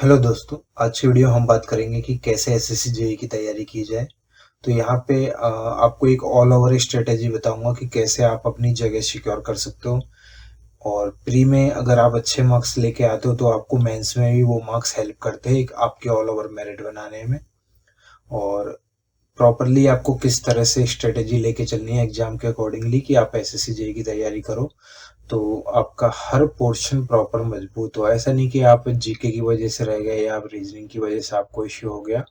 Hello दोस्तों, आज की वीडियो हम बात करेंगे कि कैसे एसएससी जेईई की तैयारी की जाए। तो यहाँ पे आपको एक ऑल ओवर स्ट्रेटेजी बताऊंगा कि कैसे आप अपनी जगह सिक्योर कर सकते हो। और प्री में अगर आप अच्छे मार्क्स लेके आते हो तो आपको मेंस में भी वो मार्क्स हेल्प करते हैं एक आपके ऑल ओवर मेरिट बनाने में। और प्रॉपरली आपको किस तरह से स्ट्रेटेजी लेके चलनी है एग्जाम के अकॉर्डिंगली कि आप एसएससी जेईई की तैयारी करो, तो आपका हर पोर्शन प्रॉपर मजबूत हो। ऐसा नहीं कि आप जीके की वजह से रह गए या आप रीजनिंग की वजह से आपको इश्यू हो गया।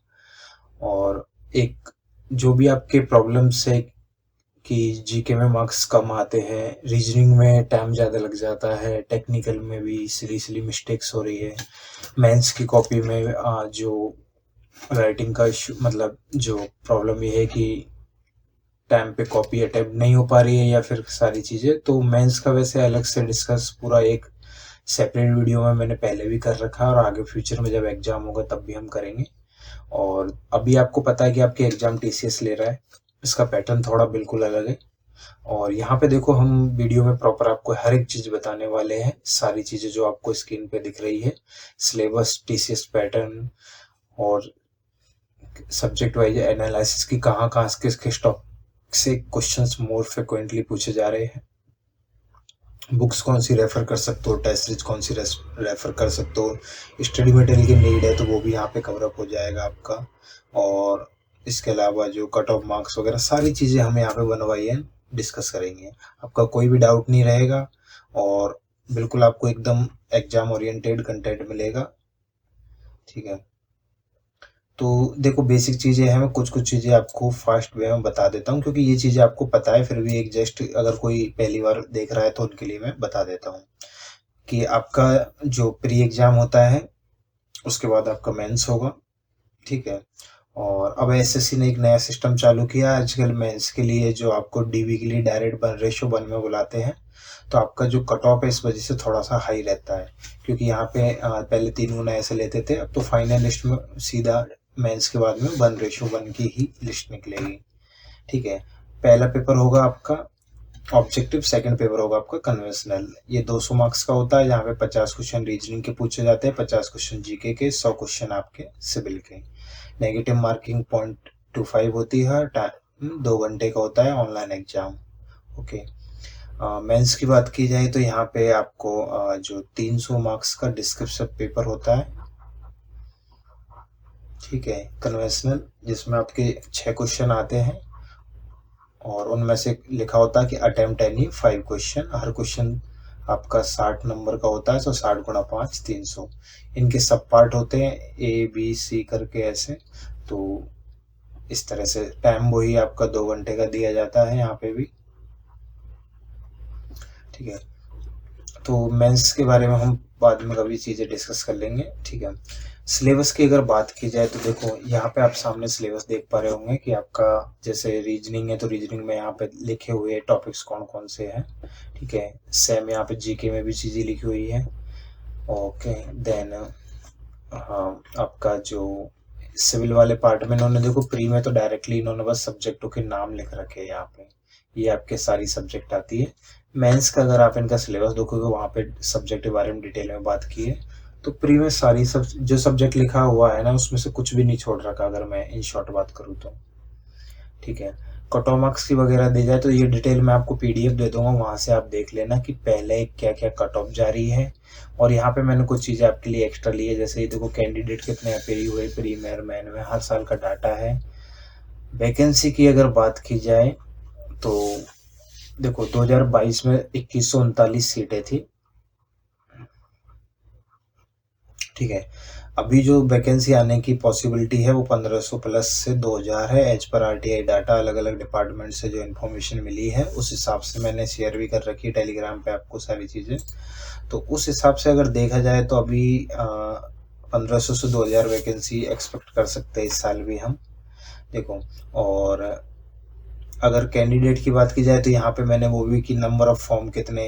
और एक जो भी आपके प्रॉब्लम्स है कि जीके में मार्क्स कम आते हैं, रीजनिंग में टाइम ज़्यादा लग जाता है, टेक्निकल में भी सिली सिली मिस्टेक्स हो रही है, मेंस की कॉपी में जो राइटिंग का इशू मतलब जो प्रॉब्लम ये है कि टाइम पे कॉपी अटेम्प्ट नहीं हो पा रही है या फिर सारी चीज़ें, तो मेंस का वैसे अलग से डिस्कस पूरा एक सेपरेट वीडियो में मैंने पहले भी कर रखा है और आगे फ्यूचर में जब एग्जाम होगा तब भी हम करेंगे। और अभी आपको पता है कि आपके एग्जाम टीसीएस ले रहा है, इसका पैटर्न थोड़ा बिल्कुल अलग है। और यहाँ पे देखो हम वीडियो में प्रॉपर आपको हर एक चीज़ बताने वाले हैं, सारी चीज़ें जो आपको स्क्रीन पे दिख रही है, सिलेबस, टीसीएस पैटर्न और सब्जेक्ट वाइज एनालिसिस की कहाँ कहाँ किस किस टॉपिक से क्वेश्चंस मोर फ्रिक्वेंटली पूछे जा रहे हैं, बुक्स कौन सी रेफर कर सकते हो, टेस्ट सीरीज कौन सी रेफर कर सकते हो, स्टडी मटेरियल की नीड है तो वो भी यहाँ पे कवर अप हो जाएगा आपका। और इसके अलावा जो कट ऑफ मार्क्स वगैरह सारी चीज़ें हमें यहाँ पे बनवाई है, डिस्कस करेंगे, आपका कोई भी डाउट नहीं रहेगा। और बिल्कुल आपको एकदम एग्जाम ओरिएंटेड कंटेंट मिलेगा, ठीक है। तो देखो बेसिक चीज़ें हैं, मैं कुछ-कुछ चीज़ें आपको फास्ट वे में बता देता हूँ क्योंकि ये चीज़ें आपको पता है, फिर भी एक जस्ट अगर कोई पहली बार देख रहा है तो उनके लिए मैं बता देता हूँ कि आपका जो प्री एग्ज़ाम होता है, उसके बाद आपका मेंस होगा, ठीक है। और अब एसएससी ने एक नया सिस्टम चालू किया है आजकल मेंस के लिए, जो आपको डीवी के लिए डायरेक्ट रेशो 1 में बुलाते हैं। तो आपका जो कट ऑफ है इस वजह से थोड़ा-सा हाई रहता है, क्योंकि यहाँ पे पहले 3 गुना ऐसे लेते थे, अब तो फाइनल लिस्ट में सीधा मेंस के बाद में 1:1 की ही लिस्ट निकलेगी, ठीक है। पहला पेपर होगा आपका ऑब्जेक्टिव, सेकंड पेपर होगा आपका कन्वेंशनल। ये 200 मार्क्स का होता है, जहाँ पे 50 क्वेश्चन रीजनिंग के पूछे जाते हैं, 50 क्वेश्चन जीके के, 100 क्वेश्चन आपके सिविल के। नेगेटिव मार्किंग 0.25 होती है, टाइम 2 घंटे का होता है, ऑनलाइन एग्जाम, ओके। मेंस की बात की जाए तो यहाँ पे आपको जो 300 मार्क्स का डिस्क्रिप्टिव पेपर होता है, ठीक है, कन्वेंशनल, जिसमें आपके 6 क्वेश्चन आते हैं और उनमें से लिखा होता है कि अटेम्प्ट एनी 5 क्वेश्चन, हर क्वेश्चन आपका 60 नंबर का होता है, तो 60 गुणा 5 300। इनके सब पार्ट होते हैं ए बी सी करके ऐसे। तो इस तरह से टाइम वही आपका 2 घंटे का दिया जाता है यहाँ पे भी, ठीक है। तो मेंस के बारे में हम बाद में कभी चीज़ें डिस्कस कर लेंगे, ठीक है। सिलेबस की अगर बात की जाए तो देखो यहाँ पे आप सामने सिलेबस देख पा रहे होंगे कि आपका जैसे रीजनिंग है तो रीजनिंग में यहाँ पे लिखे हुए टॉपिक्स कौन कौन से हैं, ठीक है। सेम यहाँ पे जीके में भी चीज़ें लिखी हुई है, ओके। देन हाँ, आपका जो सिविल वाले पार्ट में इन्होंने देखो प्री में तो डायरेक्टली इन्होंने बस सब्जेक्टों के नाम लिख रखे हैं यहाँ पे, ये आपके सारी सब्जेक्ट आती है। मेंस का अगर आप इनका सिलेबस देखोगे वहाँ पे सब्जेक्ट के बारे में डिटेल में बात की है, तो प्री में सारी सब जो सब्जेक्ट लिखा हुआ है ना उसमें से कुछ भी नहीं छोड़ रखा, अगर मैं इन शॉर्ट बात करूँ तो, ठीक है। कट ऑफ मार्क्स की वगैरह दी जाए तो ये डिटेल मैं आपको पीडीएफ दे दूंगा, वहाँ से आप देख लेना कि पहले क्या क्या कट ऑफ जारी है। और यहाँ पे मैंने कुछ चीज़ें आपके लिए एक्स्ट्रा ली है, जैसे ये देखो कैंडिडेट कितने अपेयर हुए प्री मेयर मेन में, हर साल का डाटा है। वैकेंसी की अगर बात की जाए तो देखो 2022 में 2139 सीटें थी, ठीक है। अभी जो वैकेंसी आने की पॉसिबिलिटी है वो 1500 प्लस से 2000 है, एज पर आरटीआई डाटा अलग अलग डिपार्टमेंट से जो इन्फॉर्मेशन मिली है उस हिसाब से मैंने शेयर भी कर रखी है टेलीग्राम पे आपको सारी चीज़ें। तो उस हिसाब से अगर देखा जाए तो अभी 1500 से 2000 वैकेंसी एक्सपेक्ट कर सकते हैं इस साल भी हम, देखो। और अगर कैंडिडेट की बात की जाए तो यहाँ पे मैंने वो भी कि नंबर ऑफ फॉर्म कितने,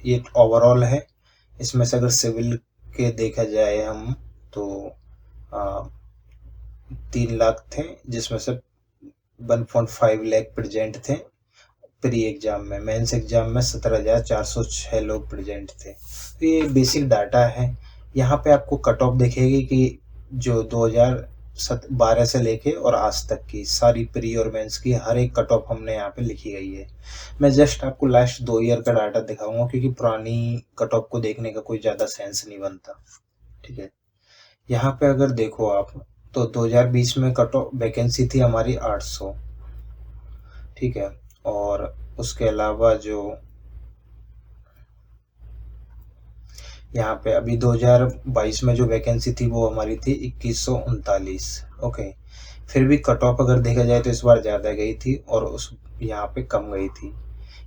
ये ओवरऑल है। इसमें से अगर सिविल के देखा जाए हम तो 3 लाख थे, जिसमें से 1.5 लाख प्रेजेंट थे प्री एग्जाम में। मेंस एग्जाम में 17,406 लोग प्रेजेंट थे। तो ये बेसिक डाटा है, यहाँ पे आपको कट ऑफ दिखेगी कि जो 2012 से लेके और आज तक की सारी प्री और मेंस की हर एक कट ऑफ हमने यहाँ पे लिखी गई है। मैं जस्ट आपको लास्ट 2 ईयर का डाटा दिखाऊँगा क्योंकि पुरानी कट ऑफ को देखने का कोई ज़्यादा सेंस नहीं बनता, ठीक है? यहाँ पे अगर देखो आप, तो 2020 में कट ऑफ वैकेंसी थी हमारी 800, ठीक है? और उसके अलावा जो यहाँ पे अभी 2022 में जो वैकेंसी थी वो हमारी थी 2139, ओके। फिर भी कट ऑफ अगर देखा जाए तो इस बार ज़्यादा गई थी और उस यहाँ पे कम गई थी।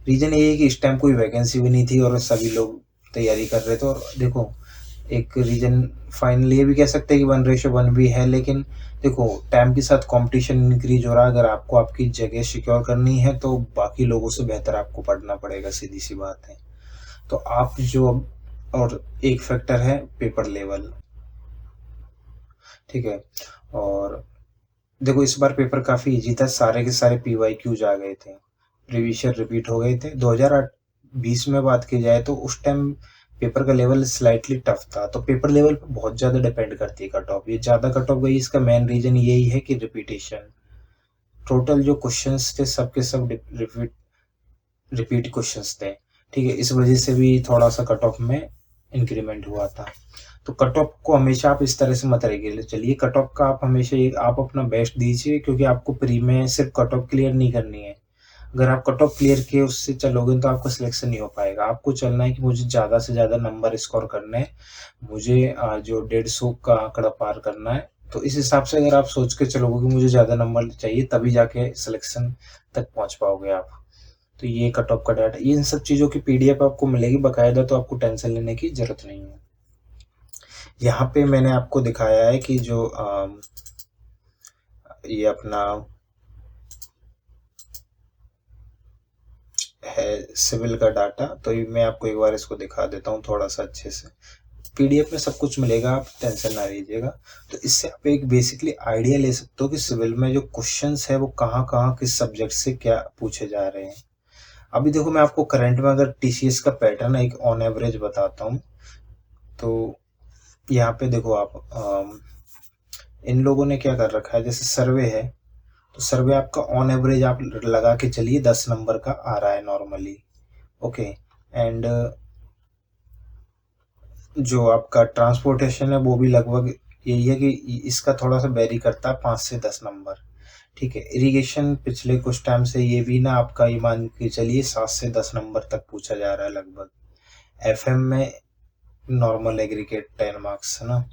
रीज़न ये है कि इस टाइम कोई वैकेंसी भी नहीं थी और सभी लोग तैयारी कर रहे थे। और देखो, एक रीज़न फाइनली ये भी कह सकते हैं कि 1:1 भी है, लेकिन देखो टाइम के साथ कंपटीशन इंक्रीज हो रहा है। अगर आपको आपकी जगह सिक्योर करनी है तो बाकी लोगों से बेहतर आपको पढ़ना पड़ेगा, सीधी सी बात है। तो आप जो, और एक फैक्टर है पेपर लेवल, ठीक है? और देखो इस बार पेपर काफ़ी इजी था, सारे के सारे पीवाईक्यूज आ गए थे, प्रीवियस ईयर रिपीट हो गए थे। 2020 में बात की जाए तो उस टाइम पेपर का लेवल स्लाइटली टफ था, तो पेपर लेवल पे बहुत ज़्यादा डिपेंड करती है कट ऑफ। ये ज़्यादा कट ऑफ गई, इसका मेन रीज़न यही है कि रिपीटेशन, टोटल जो क्वेश्चंस थे सब के सब रिपीट रिपीट क्वेश्चंस थे, ठीक है? इस वजह से भी थोड़ा सा कट ऑफ में इंक्रीमेंट हुआ था। तो कट ऑफ को हमेशा आप इस तरह से मत लेके चलिए। कट ऑफ का आप हमेशा आप अपना बेस्ट दीजिए, क्योंकि आपको प्री में सिर्फ कट ऑफ क्लियर नहीं करनी है। अगर आप कट ऑफ क्लियर किए उससे चलोगे तो आपका सिलेक्शन नहीं हो पाएगा। आपको चलना है कि मुझे ज़्यादा से ज़्यादा नंबर स्कोर करने हैं, मुझे जो 150 का आंकड़ा पार करना है। तो इस हिसाब से अगर आप सोच के चलोगे कि मुझे ज़्यादा नंबर चाहिए, तभी जाके सिलेक्शन तक पहुँच पाओगे आप। तो ये कट ऑफ का डाटा, ये इन सब चीज़ों की पीडीएफ आपको मिलेगी बाकायदा, तो आपको टेंशन लेने की ज़रूरत नहीं है। यहाँ पे मैंने आपको दिखाया है कि जो ये अपना है सिविल का डाटा, तो ये मैं आपको एक बार इसको दिखा देता हूँ थोड़ा सा अच्छे से। पीडीएफ में सब कुछ मिलेगा, आप टेंशन ना लीजिएगा। तो इससे आप एक बेसिकली आइडिया ले सकते हो कि सिविल में जो क्वेश्चंस है वो कहाँ कहाँ किस सब्जेक्ट से क्या पूछे जा रहे हैं। अभी देखो मैं आपको करंट में अगर टीसीएस का पैटर्न एक ऑन एवरेज बताता हूँ। तो यहाँ पे देखो आप, इन लोगों ने क्या कर रखा है, जैसे सर्वे है, तो सर्वे आपका ऑन एवरेज आप लगा के चलिए 10 नंबर का आ रहा है नॉर्मली, ओके। एंड जो आपका ट्रांसपोर्टेशन है वो भी लगभग यही है कि इसका थोड़ा सा वेरी करता है 5 से 10 नंबर, ठीक है। इरिगेशन पिछले कुछ टाइम से ये भी ना आपका ये मान के चलिए 7 से 10 नंबर तक पूछा जा रहा है लगभग। एफएम में नॉर्मल एग्रीगेट 10 मार्क्स है ना।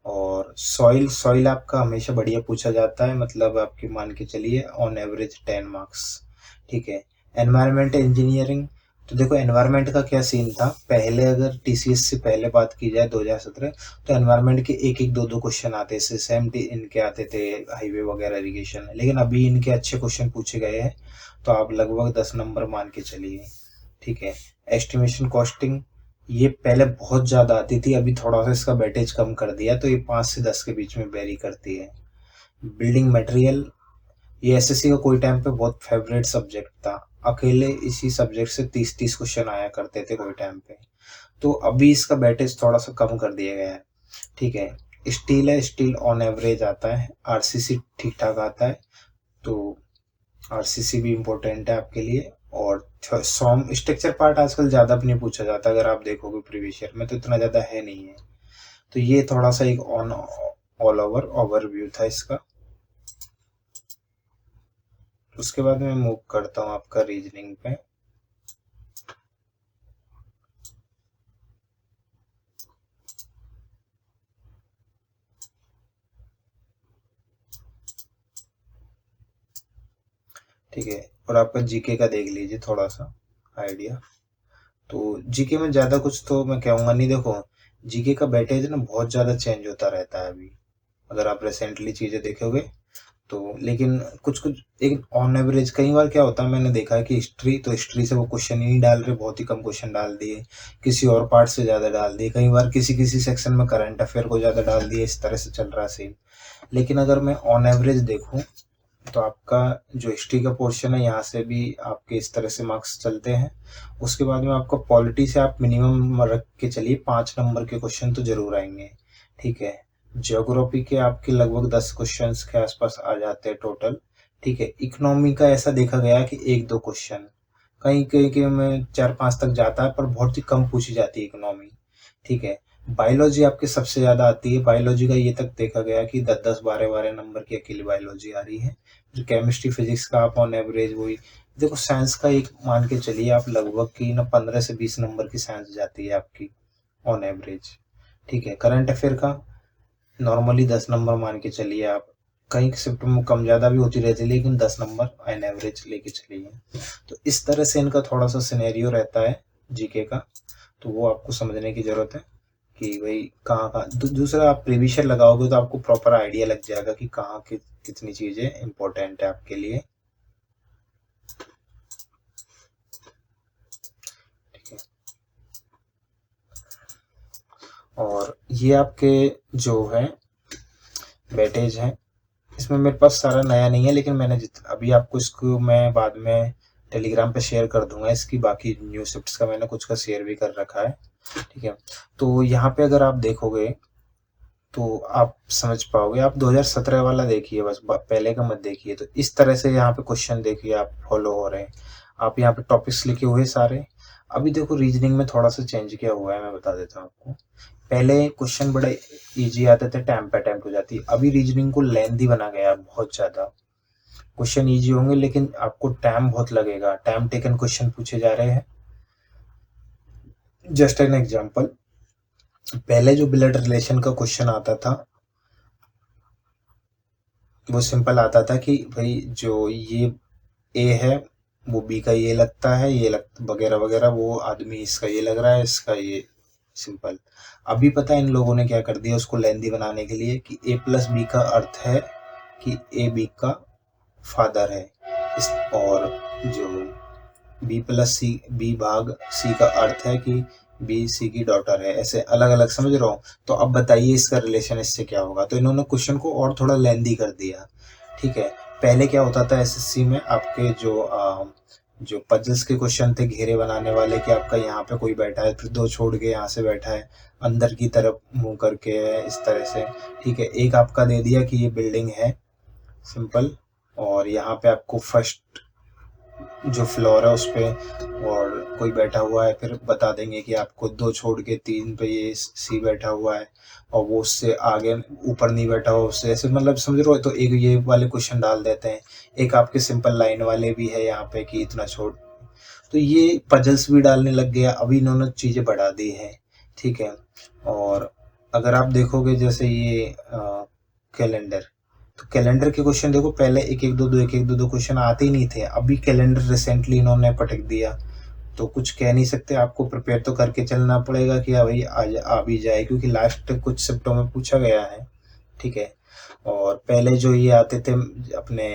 और सॉइल सॉइल आपका हमेशा बढ़िया पूछा जाता है, मतलब आपकी मान के चलिए ऑन एवरेज 10 मार्क्स, ठीक है। एनवायरमेंट इंजीनियरिंग, तो देखो एनवायरमेंट का क्या सीन था पहले, अगर टीसीएस से पहले बात की जाए 2017, तो एनवायरमेंट के एक एक दो दो क्वेश्चन आते थे, सेम इनके आते थे हाईवे वगैरह इरिगेशन, लेकिन अभी इनके अच्छे क्वेश्चन पूछे गए हैं, तो आप लगभग 10 नंबर मान के चलिए, ठीक है। एस्टिमेशन कॉस्टिंग, ये पहले बहुत ज़्यादा आती थी, अभी थोड़ा सा इसका वेटेज कम कर दिया, तो ये 5 से 10 के बीच में वेरी करती है। बिल्डिंग मटेरियल, ये एसएससी का कोई टाइम पे बहुत फेवरेट सब्जेक्ट था, अकेले इसी सब्जेक्ट से 30-30 क्वेश्चन आया करते थे कोई टाइम पे, तो अभी इसका वेटेज थोड़ा सा कम कर दिया गया है, ठीक है। स्टील है, स्टील ऑन एवरेज आता है, आरसीसी ठीक ठाक आता है, तो आरसीसी भी इम्पोर्टेंट है आपके लिए। और सॉम स्ट्रक्चर पार्ट आजकल ज़्यादा भी नहीं पूछा जाता, अगर आप देखोगे प्रीवियस ईयर में तो इतना ज़्यादा है नहीं है। तो ये थोड़ा सा एक ऑल ओवर ओवरव्यू था इसका। उसके बाद मैं मूव करता हूँ आपका रीजनिंग पे। ठीक है, और आपका जीके का देख लीजिए थोड़ा सा आइडिया। तो जीके में ज़्यादा कुछ तो मैं कहूँगा नहीं। देखो जीके का वेटेज ना बहुत ज़्यादा चेंज होता रहता है अभी, अगर आप रिसेंटली चीज़ें देखोगे तो। लेकिन कुछ कुछ एक ऑन एवरेज कई बार क्या होता है, मैंने देखा है कि हिस्ट्री, तो हिस्ट्री से वो क्वेश्चन ही नहीं डाल रहे, बहुत ही कम क्वेश्चन डाल दिए, किसी और पार्ट से ज़्यादा डाल दिए, कई बार किसी किसी सेक्शन में करंट अफेयर को ज़्यादा डाल दिए, इस तरह से चल रहा है सीन। लेकिन अगर मैं ऑन एवरेज देखूँ तो आपका जो हिस्ट्री का पोर्शन है यहाँ से भी आपके इस तरह से मार्क्स चलते हैं। उसके बाद में आपका पॉलिटी से आप मिनिमम रख के चलिए 5 नंबर के क्वेश्चन तो जरूर आएंगे, ठीक है। ज्योग्राफी के आपके लगभग 10 क्वेश्चंस के आसपास आ जाते हैं टोटल, ठीक है। इकोनॉमी का ऐसा देखा गया कि 1-2 क्वेश्चन, कहीं कहीं के में 4-5 तक जाता है, पर बहुत ही कम पूछी जाती है इकोनॉमी, ठीक है। बायोलॉजी आपके सबसे ज्यादा आती है, बायोलॉजी का ये तक देखा गया कि 10-10, 12-12 नंबर की अकेली बायोलॉजी आ रही है। फिर केमिस्ट्री फिजिक्स का आप ऑन एवरेज वही देखो। साइंस का एक मान के चलिए आप लगभग की ना 15 से 20 नंबर की साइंस जाती है आपकी ऑन एवरेज, ठीक है। करंट अफेयर का नॉर्मली 10 नंबर मान के चलिए आप, कहीं शिफ्ट में कम ज्यादा भी होती रहती है, लेकिन 10 नंबर एन एवरेज लेके चलिए। तो इस तरह से इनका थोड़ा सा सिनेरियो रहता है जीके का, तो वो आपको समझने की जरूरत है कि भाई कहाँ कहाँ। दूसरा आप प्रीवियस लगाओगे तो आपको प्रॉपर आइडिया लग जाएगा कि कहाँ कितनी चीजें इंपॉर्टेंट है आपके लिए, ठीक है। और ये आपके जो है वेटेज है, इसमें मेरे पास सारा नया नहीं है, लेकिन मैंने अभी आपको इसको मैं बाद में टेलीग्राम पे शेयर कर दूंगा। इसकी बाकी न्यू शिफ्ट्स का मैंने कुछ का शेयर भी कर रखा है, ठीक है। तो यहाँ पे अगर आप देखोगे तो आप समझ पाओगे। आप 2017 वाला देखिए बस, पहले का मत देखिए। तो इस तरह से यहाँ पे क्वेश्चन देखिए आप फॉलो हो रहे हैं। आप यहाँ पे टॉपिक्स लिखे हुए सारे। अभी देखो रीजनिंग में थोड़ा सा चेंज किया हुआ है, मैं बता देता हूँ आपको। पहले क्वेश्चन बड़े इजी आते थे, टाइम पे अटेम्प्ट हो जाती। अभी रीजनिंग को लेंथी बना गया बहुत ज्यादा। क्वेश्चन इजी होंगे लेकिन आपको टाइम बहुत लगेगा, टाइम टेकन क्वेश्चन पूछे जा रहे हैं। जस्ट एन एग्जांपल, पहले जो ब्लड रिलेशन का क्वेश्चन आता था वो सिंपल आता था कि भाई जो ये ए है वो बी का ये लगता है, ये वगैरह वगैरह, वो आदमी इसका ये लग रहा है, इसका ये, सिंपल। अभी पता है इन लोगों ने क्या कर दिया उसको लेंदी बनाने के लिए कि ए प्लस बी का अर्थ है कि ए बी का फादर है, और जो बी प्लस सी, बी भाग सी का अर्थ है कि बी सी की डॉटर है। ऐसे अलग अलग, समझ रहा हूँ। तो अब बताइए इसका रिलेशन इससे क्या होगा। तो इन्होंने क्वेश्चन को और थोड़ा लेंदी कर दिया, ठीक है। पहले क्या होता था एसएससी में आपके जो पजल्स के क्वेश्चन थे घेरे बनाने वाले, कि आपका यहाँ पे कोई बैठा है, फिर 2 छोड़ के यहाँ से बैठा है, अंदर की तरफ मुंह करके है, इस तरह से, ठीक है। एक आपका दे दिया कि ये बिल्डिंग है, सिंपल, और यहाँ पे आपको फर्स्ट जो फ्लोर है उस पे और कोई बैठा हुआ है, फिर बता देंगे कि आपको 2 छोड़ के 3 पे ये सी बैठा हुआ है, और वो उससे आगे ऊपर नहीं बैठा हुआ उससे, ऐसे मतलब समझ रहे हो। तो एक ये वाले क्वेश्चन डाल देते हैं। एक आपके सिंपल लाइन वाले भी है यहाँ पे कि इतना छोड़। तो ये पजल्स भी डालने लग गया, अभी इन्होंने चीजें बढ़ा दी है, ठीक है। और अगर आप देखोगे जैसे ये कैलेंडर, तो कैलेंडर के क्वेश्चन देखो, पहले एक एक दो दो क्वेश्चन आते ही नहीं थे, अभी कैलेंडर रिसेंटली इन्होंने पटक दिया। तो कुछ कह नहीं सकते, आपको प्रिपेयर तो करके चलना पड़ेगा कि हाँ भाई आज आ भी जाए, क्योंकि लास्ट कुछ शिफ्टों में पूछा गया है, ठीक है। और पहले जो ये आते थे अपने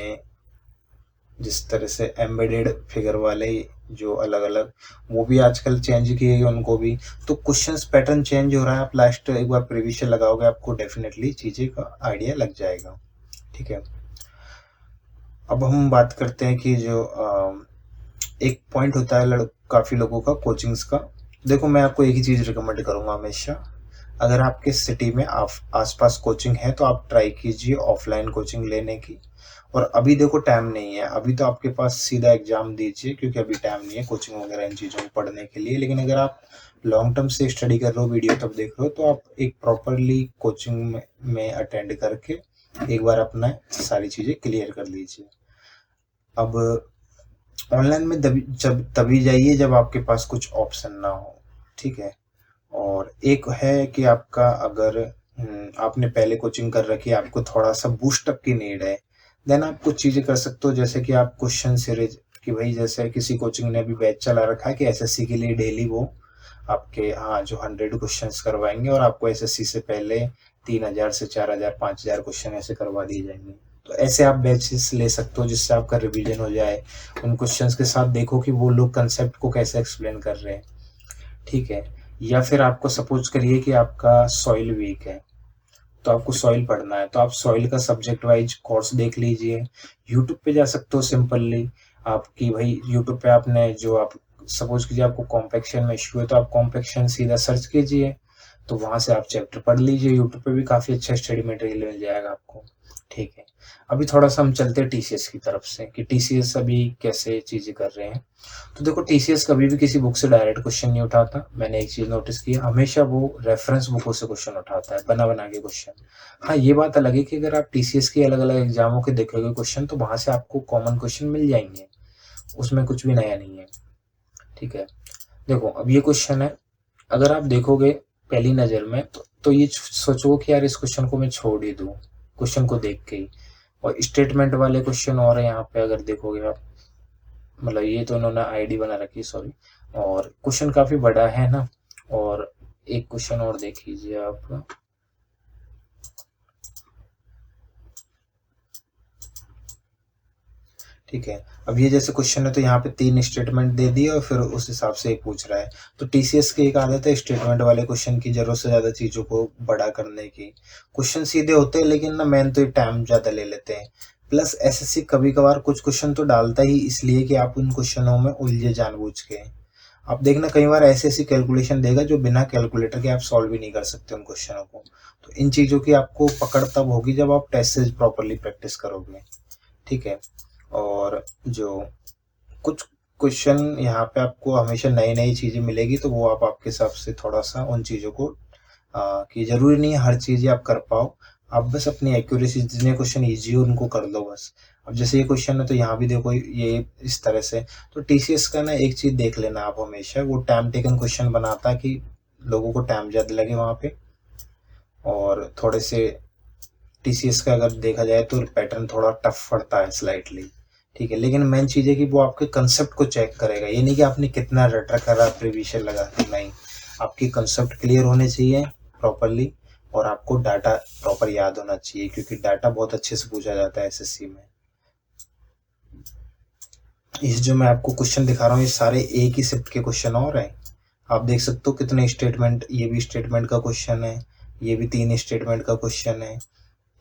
जिस तरह से एम्बेडेड फिगर वाले जो अलग अलग, वो भी आजकल चेंज किए उनको भी। तो क्वेश्चंस पैटर्न चेंज हो रहा है। आप लास्ट एक बार प्रीवियस लगाओगे आपको डेफिनेटली चीजें का आइडिया लग जाएगा, ठीक है। अब हम बात करते हैं कि जो एक पॉइंट होता है काफी लोगों का कोचिंग्स का। देखो मैं आपको एक ही चीज रिकमेंड करूंगा हमेशा, अगर आपके सिटी में आसपास कोचिंग है तो आप ट्राई कीजिए ऑफलाइन कोचिंग लेने की। और अभी देखो टाइम नहीं है, अभी तो आपके पास सीधा एग्जाम दीजिए, क्योंकि अभी टाइम नहीं है कोचिंग वगैरह इन चीज़ों को पढ़ने के लिए। लेकिन अगर आप लॉन्ग टर्म से स्टडी कर रहे हो, वीडियो तब देख रहे हो, तो आप एक प्रॉपरली कोचिंग में अटेंड करके एक बार अपना सारी चीज़ें क्लियर कर लीजिए। अब ऑनलाइन में तभी जाइए जब आपके पास कुछ ऑप्शन ना हो, ठीक है। और एक है कि आपका अगर आपने पहले कोचिंग कर रखी है, आपको थोड़ा सा बूस्ट अप की नीड है, देन आप कुछ चीजें कर सकते हो, जैसे कि आप क्वेश्चन सीरीज, कि भाई जैसे किसी कोचिंग ने अभी बैच चला रखा है कि एसएससी के लिए डेली वो आपके जो 100 क्वेश्चंस करवाएंगे, और आपको एसएससी से पहले 3000 से 4000 5000 क्वेश्चन ऐसे करवा दिए जाएंगे। तो ऐसे आप बैचेस ले सकते हो जिससे आपका रिवीजन हो जाए। उन क्वेश्चंस के साथ देखो कि वो लोग कंसेप्ट को कैसे एक्सप्लेन कर रहे हैं, ठीक है। या फिर आपको सपोज करिए कि आपका सॉइल वीक है, तो आपको सॉइल पढ़ना है तो आप सॉइल का सब्जेक्ट वाइज कोर्स देख लीजिए। यूट्यूब पे जा सकते हो सिंपली आपकी भाई यूट्यूब पे आपने जो आप सपोज कीजिए आपको कॉम्पैक्शन में इश्यू है तो आप कॉम्पैक्शन सीधा सर्च कीजिए, तो वहाँ से आप चैप्टर पढ़ लीजिए। यूट्यूब पे भी काफ़ी अच्छा स्टडी मटेरियल मिल जाएगा आपको। ठीक है, अभी थोड़ा-सा हम चलते हैं टीसीएस की तरफ से कि टीसीएस अभी कैसे चीज़ें कर रहे हैं। तो देखो टीसीएस कभी भी किसी बुक से डायरेक्ट क्वेश्चन नहीं उठाता। मैंने एक चीज़ नोटिस की है, हमेशा वो रेफरेंस बुकों से क्वेश्चन उठाता है, बना-बना के क्वेश्चन। हाँ, ये बात अलग है कि अगर आप टीसीएस की अलग-अलग एग्ज़ामों के देखोगे क्वेश्चन तो वहाँ से आपको कॉमन क्वेश्चन मिल जाएँगे, उसमें कुछ भी नया नहीं है। ठीक है, देखो अब ये क्वेश्चन है, अगर आप देखोगे पहली नज़र में तो ये सोचोगे कि यार इस क्वेश्चन को मैं छोड़ ही दूँ, क्वेश्चन को देख के ही। और स्टेटमेंट वाले क्वेश्चन और हैं यहाँ पे अगर देखोगे आप, मतलब ये तो इन्होंने आईडी बना रखी है सॉरी, और क्वेश्चन काफ़ी बड़ा है ना। और एक क्वेश्चन और देख लीजिए आप, ठीक है। अब ये जैसे क्वेश्चन है तो यहाँ पे 3 स्टेटमेंट दे दिए और फिर उस हिसाब से ये पूछ रहा है। तो टीसीएस की एक आदत है स्टेटमेंट वाले क्वेश्चन की ज़रूरत से ज़्यादा चीज़ों को बड़ा करने की। क्वेश्चन सीधे होते हैं लेकिन ना मेन तो ये टाइम ज़्यादा ले लेते हैं। प्लस एसएससी कभी-कभार कुछ क्वेश्चन तो डालता ही इसलिए कि आप उन क्वेश्चनों में उलझे जानबूझ के। आप देखना कई बार ऐसी-ऐसी कैलकुलेशन देगा जो बिना कैलकुलेटर के आप सॉल्व ही नहीं कर सकते उन क्वेश्चनों को। तो इन चीज़ों की आपको पकड़ तब होगी जब आप टेस्ट से प्रॉपर्ली प्रैक्टिस करोगे। ठीक है, और जो कुछ क्वेश्चन यहाँ पे आपको हमेशा नई-नई चीज़ें मिलेगी तो वो आप आपके हिसाब से थोड़ा-सा उन चीज़ों को कि ज़रूरी नहीं है हर चीज़ ही आप कर पाओ। आप बस अपनी एक्यूरेसी जितने क्वेश्चन ईज़ी हो उनको कर लो बस। अब जैसे ये क्वेश्चन है तो यहाँ भी देखो ये इस तरह से, तो टीसीएस का ना एक चीज़ देख लेना आप हमेशा, वो टाइम टेकन क्वेश्चन बनाता है कि लोगों को टाइम ज़्यादा लगे वहाँ पे। और थोड़े से टीसीएस का अगर देखा जाए तो पैटर्न थोड़ा टफ पड़ता है स्लाइटली। ठीक है, लेकिन मेन चीज़ है कि वो आपके कंसेप्ट को चेक करेगा, ये नहीं कि आपने कितना रटा करा प्रिविजन लगा के, नहीं। आपकी कंसेप्ट क्लियर होने चाहिए प्रॉपरली और आपको डाटा प्रॉपर याद होना चाहिए क्योंकि डाटा बहुत अच्छे से पूछा जाता है एसएससी में। इस जो मैं आपको क्वेश्चन दिखा रहा हूँ ये सारे एक ही शिफ्ट के क्वेश्चन और हैं। आप देख सकते हो कितने स्टेटमेंट, ये भी स्टेटमेंट का क्वेश्चन है, ये भी 3 स्टेटमेंट का क्वेश्चन है,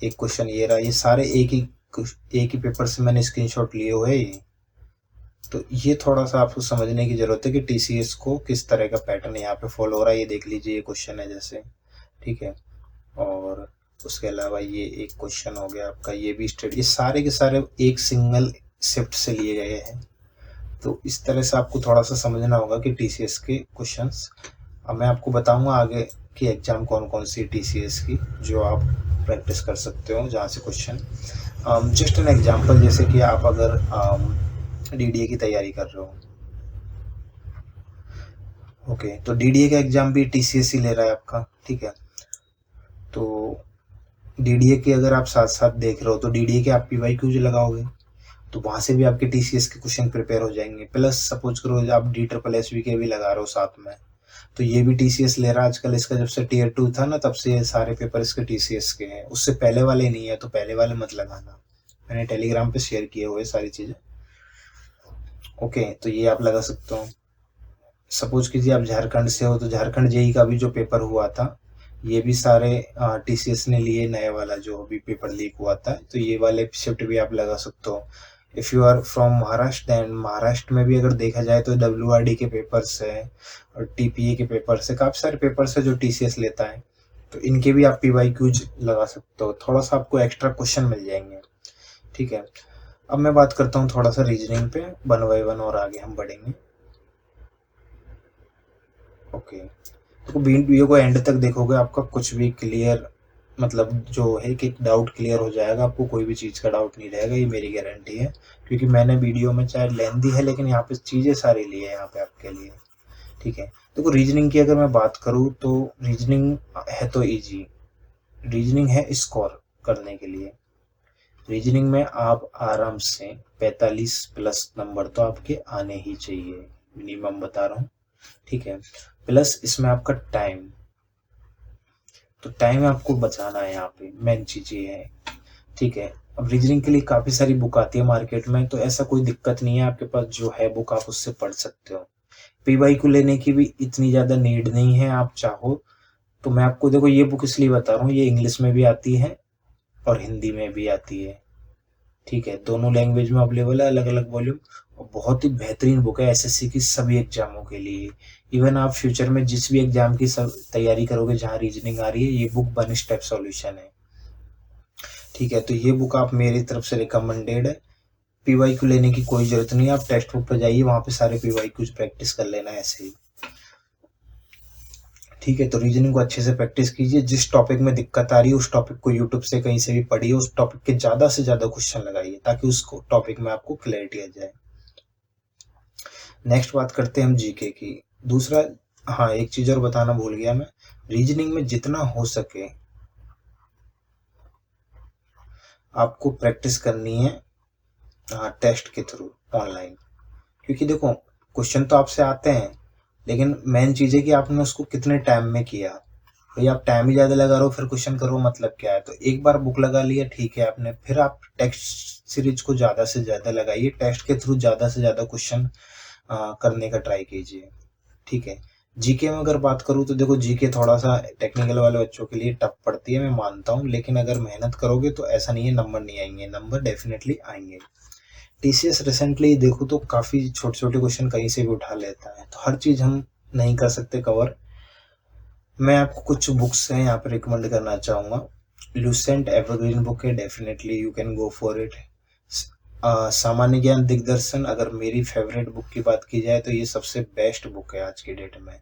एक क्वेश्चन ये रहा, ये सारे एक ही पेपर से मैंने स्क्रीनशॉट लिए हुए ये। तो ये थोड़ा-सा आपको समझने की ज़रूरत है कि टीसीएस को किस तरह का पैटर्न यहाँ पे फॉलो हो रहा है। ये देख लीजिए ये क्वेश्चन है जैसे, ठीक है। और उसके अलावा ये एक क्वेश्चन हो गया आपका, ये भी ये सारे के सारे एक सिंगल शिफ्ट से लिए गए हैं। तो इस तरह से आपको थोड़ा-सा समझना होगा कि टीसीएस के क्वेश्चंस। अब मैं आपको बताऊँगा आगे की एग्ज़ाम कौन-कौन सी टीसीएस की जो आप प्रैक्टिस कर सकते हो जहाँ से क्वेश्चन। जस्ट एन एग्जांपल, जैसे कि आप अगर डीडीए की तैयारी कर रहे हो, ओके, तो डीडीए का एग्ज़ाम भी टीसीएस ही ले रहा है आपका, ठीक है। तो डीडीए के अगर आप साथ-साथ देख रहे हो तो डीडीए के आप पीवाईक्यूज लगाओगे, तो वहाँ से भी आपके टीसीएस के क्वेश्चन प्रिपेयर हो जाएँगे। प्लस सपोज़ करो आप DSSS के भी लगा रहे हो साथ में, तो ये भी टीसीएस ले रहा है आजकल। इसका जब से टियर 2 था ना तब से ये सारे पेपर इसके टीसीएस के हैं, उससे पहले वाले नहीं है, तो पहले वाले मत लगाना। मैंने टेलीग्राम पे शेयर किए हुए सारी चीज़ें, ओके। तो ये आप लगा सकते हो। सपोज कीजिए आप झारखंड से हो तो झारखंड जेई का भी जो पेपर हुआ था ये भी सारे टीसीएस ने लिए, नए वाला जो अभी पेपर लीक हुआ था, तो ये वाले शिफ्ट भी आप लगा सकते हो। If you are from Maharashtra, then Maharashtra में भी अगर देखा जाए तो डब्ल्यूआरडी के पेपर्स है और टीपीए के पेपर्स है, काफ़ी सारे पेपर्स है जो टीसीएस लेता है, तो इनके भी आप पीवाईक्यूज लगा सकते हो, थोड़ा सा आपको एक्स्ट्रा क्वेश्चन मिल जाएंगे, ठीक है। अब मैं बात करता हूँ थोड़ा सा रीजनिंग पे, 1 बाय 1 और आगे हम बढ़ेंगे, ओके। तो वीडियो को एंड तक देखोगे आपका कुछ भी क्लियर, मतलब जो है कि डाउट क्लियर हो जाएगा, आपको कोई भी चीज़ का डाउट नहीं रहेगा, ये मेरी गारंटी है। क्योंकि मैंने वीडियो में चाहे लेंथी है लेकिन यहाँ पे चीज़ें सारी ली है यहाँ पे आपके लिए, ठीक है। देखो रीजनिंग की अगर मैं बात करूँ तो रीजनिंग है तो ईजी, रीजनिंग है स्कोर करने के लिए। रीजनिंग में आप आराम से 45 प्लस नंबर तो आपके आने ही चाहिए, मिनिमम बता रहा हूँ, ठीक है। प्लस इसमें आपका टाइम, तो टाइम आपको बचाना है, यहाँ पे मेन चीज़ ये है, ठीक है। अब रीजनिंग के लिए काफ़ी सारी बुक आती है मार्केट में, तो ऐसा कोई दिक्कत नहीं है, आपके पास जो है बुक आप उससे पढ़ सकते हो। पीवाईक्यू लेने की भी इतनी ज़्यादा नीड नहीं है, आप चाहो तो मैं आपको देखो ये बुक इसलिए बता रहा हूँ, ये इंग्लिश में भी आती है और हिंदी में भी आती है, ठीक है, दोनों लैंग्वेज में अवेलेबल है, अलग अलग वॉल्यूम। और बहुत ही बेहतरीन बुक है एसएससी की सभी एग्जामों के लिए। इवन आप फ्यूचर में जिस भी एग्जाम की सब तैयारी करोगे जहाँ रीजनिंग आ रही है, ये बुक वन स्टेप सॉल्यूशन है, ठीक है। तो ये बुक आप मेरी तरफ से रिकमेंडेड है। पीवाईक्यू लेने की कोई जरूरत नहीं है, आप टेक्स्ट बुक पर जाइए, वहां पे सारे पीवाईक्यूज प्रैक्टिस कर लेना ऐसे ही, ठीक है। तो रीजनिंग को अच्छे से प्रैक्टिस कीजिए, जिस टॉपिक में दिक्कत आ रही है उस टॉपिक को यूट्यूब से कहीं से भी पढ़िए, उस टॉपिक के ज्यादा से ज्यादा क्वेश्चन लगाइए ताकि उस टॉपिक में आपको क्लैरिटी आ जाए। नेक्स्ट बात करते हैं हम जीके की। दूसरा, हाँ एक चीज और बताना भूल गया मैं, रीजनिंग में जितना हो सके आपको प्रैक्टिस करनी है टेस्ट के थ्रू ऑनलाइन, क्योंकि देखो क्वेश्चन तो आपसे आते हैं, लेकिन मेन चीज है कि आपने उसको कितने टाइम में किया। भाई आप टाइम ही ज्यादा लगा रहे हो फिर क्वेश्चन करो मतलब क्या है। तो एक बार बुक लगा लिया ठीक है आपने, फिर आप टेक्स्ट सीरीज को ज्यादा से ज्यादा लगाइए, टेस्ट के थ्रू ज्यादा से ज्यादा क्वेश्चन करने का ट्राई कीजिए, ठीक है। जीके में अगर बात करूँ तो देखो जीके थोड़ा सा टेक्निकल वाले बच्चों के लिए टफ पड़ती है, मैं मानता हूँ, लेकिन अगर मेहनत करोगे तो ऐसा नहीं है नंबर नहीं आएंगे, नंबर डेफिनेटली आएंगे। टीसीएस रिसेंटली देखो तो काफी छोटे छोटे क्वेश्चन कहीं से भी उठा लेता है, तो हर चीज हम नहीं कर सकते कवर। मैं आपको कुछ बुक्स हैं यहाँ पे रिकमेंड करना चाहूंगा। लूसेंट एवरग्रीन बुक है, definitely you can go for it. सामान्य ज्ञान दिग्दर्शन, अगर मेरी फेवरेट बुक की बात की जाए तो ये सबसे बेस्ट बुक है आज की डेट में,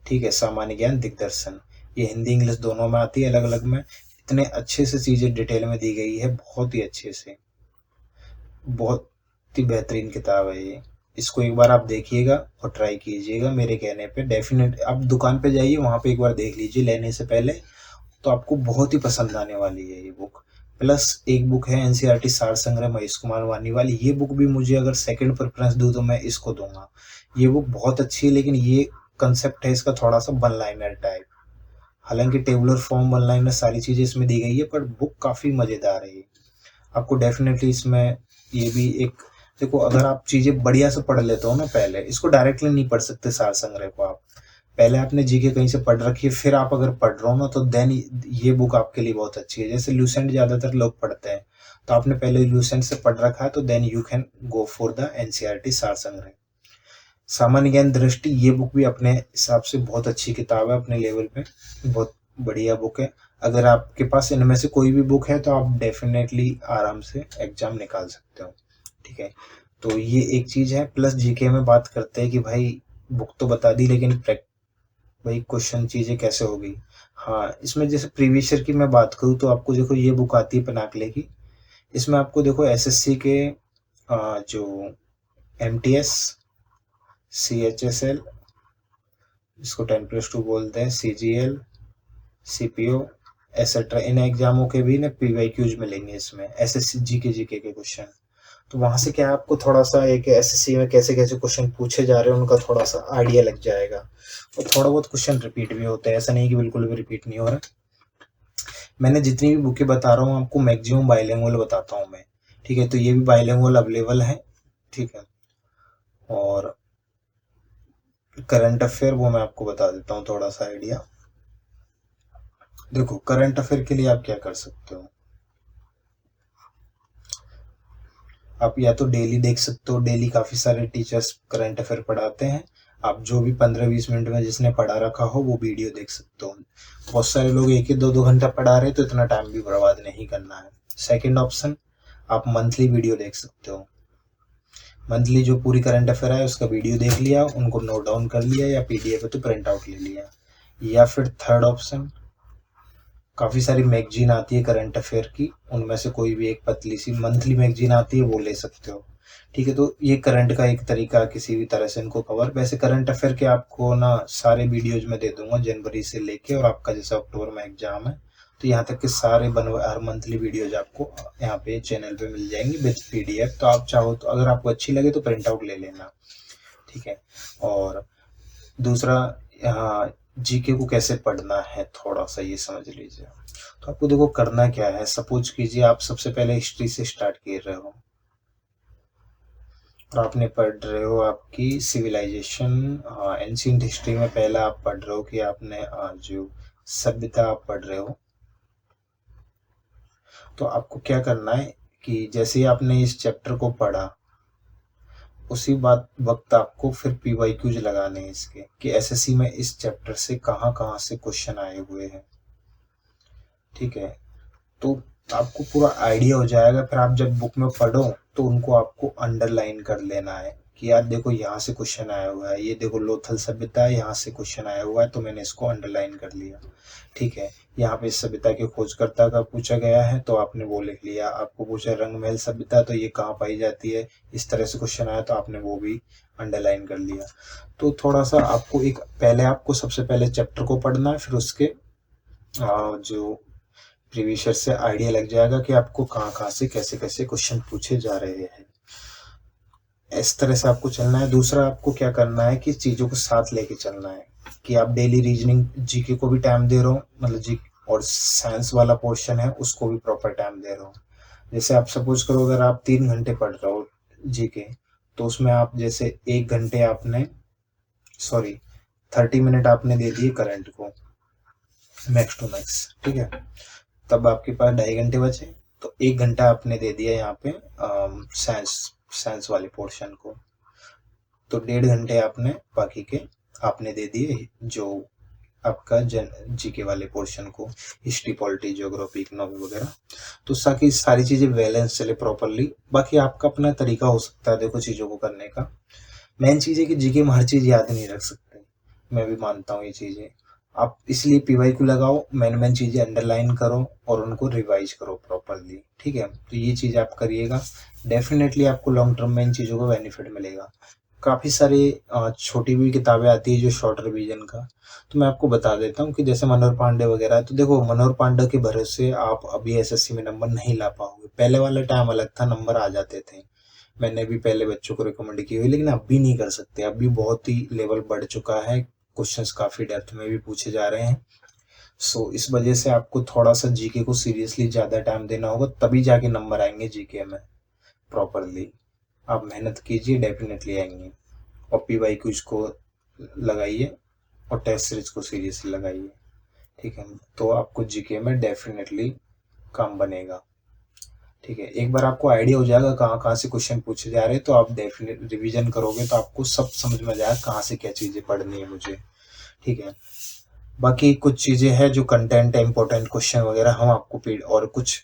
ठीक है। सामान्य ज्ञान दिग्दर्शन, ये हिंदी इंग्लिश दोनों में आती है, अलग अलग में, इतने अच्छे से चीजें डिटेल में दी गई है, बहुत ही अच्छे से, बहुत ही बेहतरीन किताब है ये। इसको एक बार आप देखिएगा और ट्राई कीजिएगा मेरे कहने पे, डेफिनेट आप दुकान पे जाइए वहां पे एक बार देख लीजिए लेने से पहले, तो आपको बहुत ही पसंद आने वाली है ये बुक। प्लस एक बुक है एनसीईआरटी सार संग्रह महेश कुमार वानी वाली, ये बुक भी मुझे अगर सेकंड प्रेफरेंस दूं तो मैं इसको दूंगा। ये बुक बहुत अच्छी है, लेकिन ये कंसेप्ट है इसका थोड़ा सा वन लाइनर टाइप, हालांकि टेबुलर फॉर्म वन लाइनर सारी चीजें इसमें दी गई है, पर बुक काफी मजेदार है। आपको डेफिनेटली इसमें ये भी एक, देखो अगर आप चीजें बढ़िया से पढ़ लेते हो ना, पहले इसको डायरेक्टली नहीं पढ़ सकते सार संग्रह को आप, पहले आपने जीके कहीं से पढ़ रखी है फिर आप अगर पढ़ रहे हो ना तो देन ये बुक आपके लिए बहुत अच्छी है। जैसे लूसेंट ज्यादातर लोग पढ़ते हैं, तो आपने पहले लूसेंट से पढ़ रखा है तो then you can go for the NCERT सार संग्रह। सामान्य ज्ञान दृष्टि, ये बुक भी अपने हिसाब से बहुत अच्छी किताब है, अपने लेवल पे बहुत बढ़िया बुक है। अगर आपके पास इनमें से कोई भी बुक है तो आप डेफिनेटली आराम से एग्जाम निकाल सकते हो, ठीक है। तो ये एक चीज है। प्लस जीके में बात करते हैं कि भाई बुक तो बता दी लेकिन भाई क्वेश्चन चीजें कैसे होगी। हाँ इसमें जैसे प्रीवियस ईयर की मैं बात करूँ तो आपको देखो ये बुक आती है पनाकले की, इसमें आपको देखो एसएससी के जो एमटीएस, सीएचएसएल, जिसको 10+2 बोलते हैं, सीजीएल, सीपीओ एसेट्रा, इन एग्जामों के भी ना पीवाईक्यूज मिलेंगे इसमें, एसएससी जीके के क्वेश्चन। तो वहां से क्या है आपको थोड़ा सा एक एसएससी में कैसे कैसे क्वेश्चन पूछे जा रहे हैं उनका थोड़ा सा आइडिया लग जाएगा, और थोड़ा बहुत क्वेश्चन रिपीट भी होते हैं, ऐसा नहीं कि बिल्कुल भी रिपीट नहीं हो रहा। मैंने जितनी भी बुकें बता रहा हूँ आपको मैक्सिमम बाइलिंगुअल बताता हूँ मैं, ठीक है। तो ये भी बाइलिंगुअल अवेलेबल है, ठीक है। और करंट अफेयर वो मैं आपको बता देता हूँ थोड़ा सा आइडिया। देखो करंट अफेयर के लिए आप क्या कर सकते हो, आप या तो डेली देख सकते हो, डेली काफी सारे टीचर्स करंट अफेयर पढ़ाते हैं, आप जो भी 15-20 मिनट में जिसने पढ़ा रखा हो वो वीडियो देख सकते हो। बहुत सारे लोग एक ही 2-2 घंटा पढ़ा रहे हैं तो इतना टाइम भी बर्बाद नहीं करना है। सेकंड ऑप्शन, आप मंथली वीडियो देख सकते हो, मंथली जो पूरी करंट अफेयर है उसका वीडियो देख लिया, उनको नोट डाउन कर लिया या पीडीएफ है तो प्रिंट आउट ले लिया। या फिर थर्ड ऑप्शन, काफी सारी मैगजीन आती है करंट अफेयर की, उनमें से कोई भी एक पतली सी मंथली मैगजीन आती है वो ले सकते हो, ठीक है। तो ये करंट का एक तरीका, किसी भी तरह से इनको कवर। वैसे करंट अफेयर के आपको ना सारे वीडियोज में दे दूंगा जनवरी से लेके, और आपका जैसे अक्टूबर में एग्जाम है तो यहाँ तक के सारे हर मंथली वीडियोज आपको यहाँ पे चैनल पे मिल जाएंगी विद पीडीएफ। तो आप चाहो तो अगर आपको अच्छी लगे तो प्रिंट आउट ले लेना, ठीक है। और दूसरा, यहाँ जीके को कैसे पढ़ना है थोड़ा सा ये समझ लीजिए। तो आपको देखो करना क्या है, सपोज कीजिए आप सबसे पहले हिस्ट्री से स्टार्ट कर रहे हो, और आपने पढ़ रहे हो आपकी सिविलाइजेशन, एंशियंट हिस्ट्री में पहला आप पढ़ रहे हो कि आपने जो सभ्यता आप पढ़ रहे हो। तो आपको क्या करना है कि जैसे ही आपने इस चैप्टर को पढ़ा, उसी बात वक्त आपको फिर पीवाईक्यूज लगाने हैं इसके, कि एसएससी में इस चैप्टर से कहाँ कहाँ से क्वेश्चन आए हुए हैं। ठीक है, तो आपको पूरा आइडिया हो जाएगा। फिर आप जब बुक में पढ़ो तो उनको आपको अंडरलाइन कर लेना है कि यार देखो यहाँ से क्वेश्चन आया हुआ है, ये देखो लोथल सभ्यता है, यहाँ से क्वेश्चन आया हुआ है, तो मैंने इसको अंडरलाइन कर लिया। ठीक है, यहाँ पे इस सभ्यता के खोजकर्ता का पूछा गया है तो आपने वो लिख लिया। आपको पूछा रंगमहल सभ्यता, तो ये कहाँ पाई जाती है, इस तरह से क्वेश्चन आया तो आपने वो भी अंडरलाइन कर लिया। तो थोड़ा सा आपको एक पहले आपको सबसे पहले चैप्टर को पढ़ना है, फिर उसके जो प्रीवियस ईयर से आइडिया लग जाएगा कि आपको कहाँ कहाँ से कैसे कैसे क्वेश्चन पूछे जा रहे हैं। इस तरह से आपको चलना है। दूसरा आपको क्या करना है कि चीज़ों को साथ लेके चलना है, कि आप डेली रीजनिंग जीके को भी टाइम दे रहे हो, मतलब जी, और साइंस वाला पोर्शन है उसको भी प्रॉपर टाइम दे रहे हो। जैसे आप सपोज करो अगर आप 3 घंटे पढ़ रहे हो जीके, तो उसमें आप जैसे 1 घंटे आपने 30 मिनट आपने दे दिए करंट को मैक्स टू मैक्स। ठीक है, तब आपके पास 2.5 घंटे बचे, तो 1 घंटा आपने दे दिया यहाँ पे साइंस वाले पोर्शन को, तो 1.5 घंटे आपने बाकी के आपने दे दिए जो आपका जीके वाले पोर्शन को, हिस्ट्री, पॉलिटी, ज्योग्राफी, इकोनॉमी वगैरह। तो ताकि सारी चीज़ें बैलेंस चले प्रॉपरली। बाकी आपका अपना तरीका हो सकता है देखो चीज़ों को करने का। मेन चीज़ है कि जीके में हर चीज़ याद नहीं रख सकते, मैं भी मानता हूँ ये चीज़ें। आप इसलिए पीवाईक्यू लगाओ, मेन चीज़ें अंडरलाइन करो और उनको रिवाइज करो प्रॉपरली। ठीक है, तो ये चीज़ आप करिएगा, डेफिनेटली आपको लॉन्ग टर्म में इन चीज़ों का बेनिफिट मिलेगा। काफ़ी सारी छोटी भी किताबें आती है जो शॉर्ट रिवीजन का, तो मैं आपको बता देता हूँ कि जैसे मनोहर पांडे वगैरह है। तो देखो मनोहर पांडे के भरोसे आप अभी एसएससी में नंबर नहीं ला पाओगे। पहले वाला टाइम अलग था, नंबर आ जाते थे, मैंने भी पहले बच्चों को रिकमेंड की हुई, लेकिन अब भी नहीं कर सकते। अब भी बहुत ही लेवल बढ़ चुका है, क्वेश्चंस काफ़ी डेप्थ में भी पूछे जा रहे हैं। सो इस वजह से आपको थोड़ा सा जीके को सीरियसली ज़्यादा टाइम देना होगा, तभी जाके नंबर आएंगे जीके में प्रॉपरली। आप मेहनत कीजिए, डेफिनेटली आएंगे। और पीवाईक्यूज को लगाइए और टेस्ट सीरीज को सीरियसली लगाइए। ठीक है, तो आपको जीके में डेफिनेटली काम बनेगा। ठीक है, एक बार आपको आइडिया हो जाएगा कहाँ कहाँ से क्वेश्चन पूछे जा रहे हैं, तो आप डेफिनेट रिवीजन करोगे तो आपको सब समझ में आ जाएगा कहाँ से क्या चीज़ें पढ़नी है मुझे। ठीक है, बाकी कुछ चीज़ें हैं जो कंटेंट है, इंपॉर्टेंट क्वेश्चन वगैरह हम आपको और कुछ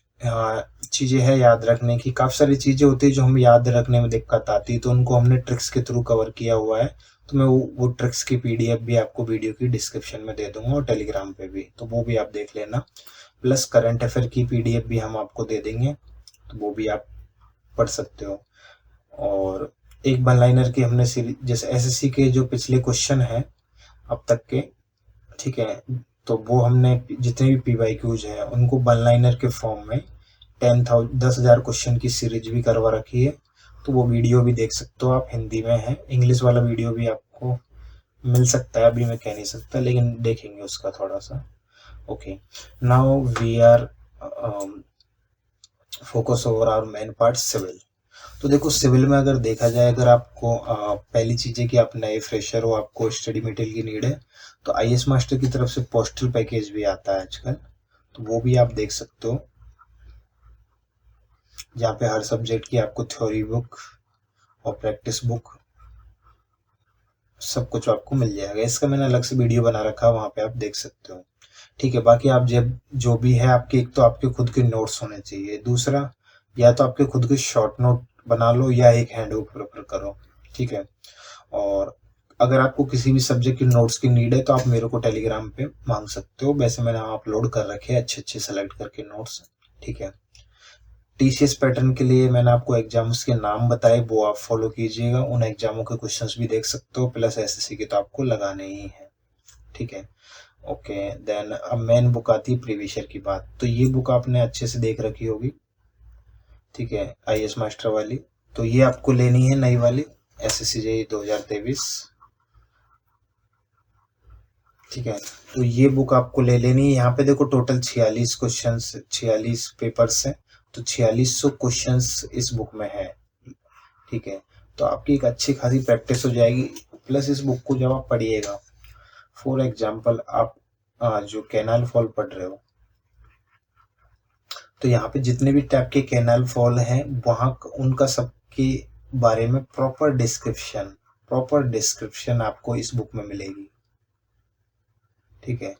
चीज़ें हैं याद रखने की। काफ़ी सारी चीज़ें होती है जो हम याद रखने में दिक्कत आती है, तो उनको हमने ट्रिक्स के थ्रू कवर किया हुआ है। तो मैं वो ट्रिक्स की पीडीएफ भी आपको वीडियो की डिस्क्रिप्शन में दे दूंगा और टेलीग्राम पे भी, तो वो भी आप देख लेना। प्लस करंट अफेयर की पीडीएफ भी हम आपको दे देंगे, तो वो भी आप पढ़ सकते हो। और एक वन लाइनर की हमने सीरीज, जैसे एसएससी के जो पिछले क्वेश्चन हैं अब तक के, ठीक है, तो वो हमने जितने भी पीवाईक्यूज हैं उनको वन लाइनर के फॉर्म में 10,000 क्वेश्चन की सीरीज भी करवा रखी है। तो वो वीडियो भी देख सकते हो आप, हिंदी में है, इंग्लिश वाला वीडियो भी आपको मिल सकता है, अभी मैं कह नहीं सकता, लेकिन देखेंगे उसका थोड़ा सा। Okay, now we are focus over our main part civil. तो देखो सिविल में अगर देखा जाए, अगर आपको पहली चीज़ है कि आप नए फ्रेशर हो, आपको स्टडी मटेरियल की नीड है, तो आईएएस मास्टर की तरफ से पोस्टल पैकेज भी आता है आजकल, तो वो भी आप देख सकते हो, जहाँ पे हर सब्जेक्ट की आपको थ्योरी बुक और प्रैक्टिस बुक सब कुछ आपको मिल जाएगा। इसका मैंने अलग से वीडियो बना रखा है, वहाँ पे आप देख सकते हो। ठीक है, बाकी आप जब जो भी है आपके, एक तो आपके खुद के नोट्स होने चाहिए, दूसरा या तो आपके खुद के शॉर्ट नोट बना लो या एक हैंड बुक प्रेफर करो। ठीक है, और अगर आपको किसी भी सब्जेक्ट की नोट्स की नीड है तो आप मेरे को टेलीग्राम पे मांग सकते हो, वैसे मैंने अपलोड कर रखे हैं अच्छे अच्छे सेलेक्ट करके नोट्स। ठीक है, टीसीएस पैटर्न के लिए मैंने आपको एग्जाम्स के नाम बताए, वो आप फॉलो कीजिएगा, उन एग्जामों के क्वेश्चंस भी देख सकते हो, प्लस एसएससी के तो आपको लगाने ही है। ठीक है, ओके, देन अब मेन बुक आती है प्रीवियस ईयर की बात, तो ये बुक आपने अच्छे से देख रखी होगी। ठीक है, आईएएस मास्टर वाली, तो ये आपको लेनी है नई वाली, एसएससी जेईई 2023। ठीक है, तो ये बुक आपको ले लेनी है। यहाँ पे देखो टोटल 46 क्वेश्चन, 46 पेपर्स हैं, तो 4600 क्वेश्चंस इस बुक में है। ठीक है, तो आपकी एक अच्छी खासी प्रैक्टिस हो जाएगी। प्लस इस बुक को जब आप पढ़िएगा, फॉर एग्जाम्पल आप जो कैनाल फॉल पढ़ रहे हो, तो यहाँ पे जितने भी टाइप के कैनाल फॉल हैं वहाँ उनका सबके बारे में प्रॉपर डिस्क्रिप्शन आपको इस बुक में मिलेगी। ठीक है,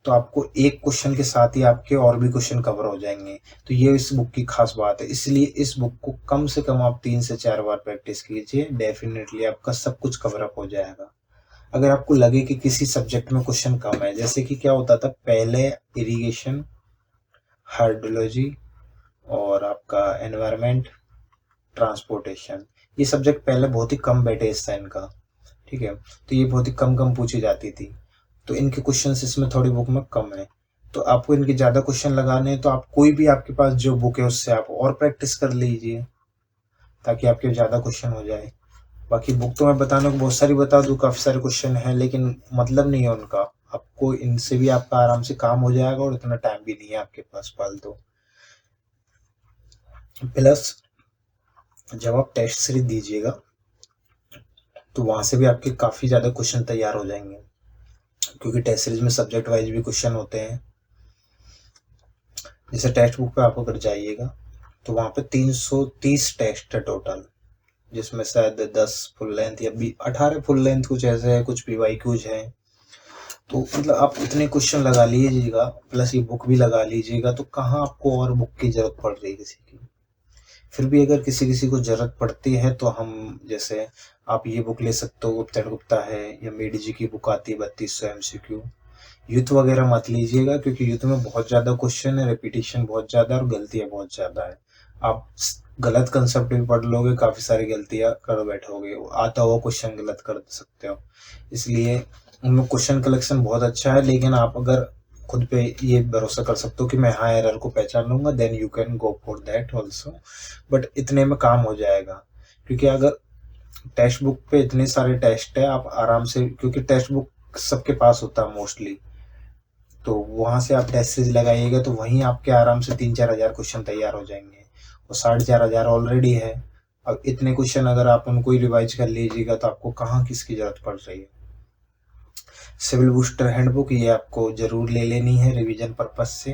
तो आपको एक क्वेश्चन के साथ ही आपके और भी क्वेश्चन कवर हो जाएंगे। तो ये इस बुक की खास बात है, इसलिए इस बुक को कम से कम आप 3 से 4 बार प्रैक्टिस कीजिए, डेफिनेटली आपका सब कुछ कवर अप हो जाएगा। अगर आपको लगे कि किसी सब्जेक्ट में क्वेश्चन कम है, जैसे कि क्या होता था पहले, इरिगेशन, हाइड्रोलॉजी और आपका एनवायरनमेंट, ट्रांसपोर्टेशन, ये सब्जेक्ट पहले बहुत ही कम वेटेज था इनका। ठीक है, तो ये बहुत ही कम कम पूछी जाती थी, तो इनके क्वेश्चंस इसमें थोड़ी बुक में कम है। तो आपको इनके ज़्यादा क्वेश्चन लगाने हैं तो आप कोई भी आपके पास जो बुक है उससे आप और प्रैक्टिस कर लीजिए, ताकि आपके ज़्यादा क्वेश्चन हो जाए। बाकी बुक तो मैं बताने को बहुत सारी बता दूँ, काफ़ी सारे क्वेश्चन हैं, लेकिन मतलब नहीं है उनका। आपको इनसे भी आपका आराम से काम हो जाएगा और इतना टाइम भी नहीं है आपके पास फालतू। प्लस जब आप टेस्ट सीरीज दीजिएगा तो वहाँ से भी आपके काफ़ी ज़्यादा क्वेश्चन तैयार हो जाएंगे, क्योंकि टेस्ट सीरीज में सब्जेक्ट वाइज भी क्वेश्चन होते हैं। जैसे टेक्स्ट बुक पे आप अगर जाइएगा तो वहाँ पे 330 टेस्ट है टोटल, जिसमें शायद 10 फुल लेंथ या 18 फुल लेंथ कुछ ऐसे है, कुछ पीवाईक्यूज है। तो मतलब आप इतने क्वेश्चन लगा लीजिएगा, प्लस ये बुक भी लगा लीजिएगा, तो कहाँ आपको और बुक की जरूरत पड़ रही है किसी की। फिर भी अगर किसी किसी को जरूरत पड़ती है तो हम, जैसे आप ये बुक ले सकते हो, गुप्ता एंड गुप्ता है, या मेडी जी की बुक आती है 3200 MCQ। यूथ वगैरह मत लीजिएगा, क्योंकि यूथ में बहुत ज़्यादा क्वेश्चन है, रिपीटिशन बहुत ज़्यादा है और गलतियाँ बहुत ज़्यादा है। आप गलत कंसेप्ट भी पढ़ लोगे, काफ़ी सारी गलतियाँ कर बैठोगे, आता हुआ क्वेश्चन गलत कर सकते हो। इसलिए उनमें क्वेश्चन कलेक्शन बहुत अच्छा है, लेकिन आप अगर खुद पे ये भरोसा कर सकते हो कि मैं हाँ एरर को पहचान लूंगा, then you can go for that also. But इतने में काम हो जाएगा, क्योंकि अगर टेक्स्ट बुक पे इतने सारे टेस्ट है, आप आराम से, क्योंकि टेक्स्ट बुक सबके पास होता है मोस्टली, तो वहां से आप टेस्ट सीरीज लगाइएगा तो वहीं आपके आराम से 3-4 हजार क्वेश्चन तैयार हो जाएंगे, और 4,500 ऑलरेडी है। अब इतने क्वेश्चन अगर आप उनको ही रिवाइज कर लीजिएगा तो आपको कहाँ किसकी जरूरत पड़ रही है। सिविल बूस्टर हैंडबुक ये आपको जरूर ले लेनी है रिवीजन पर्पज से।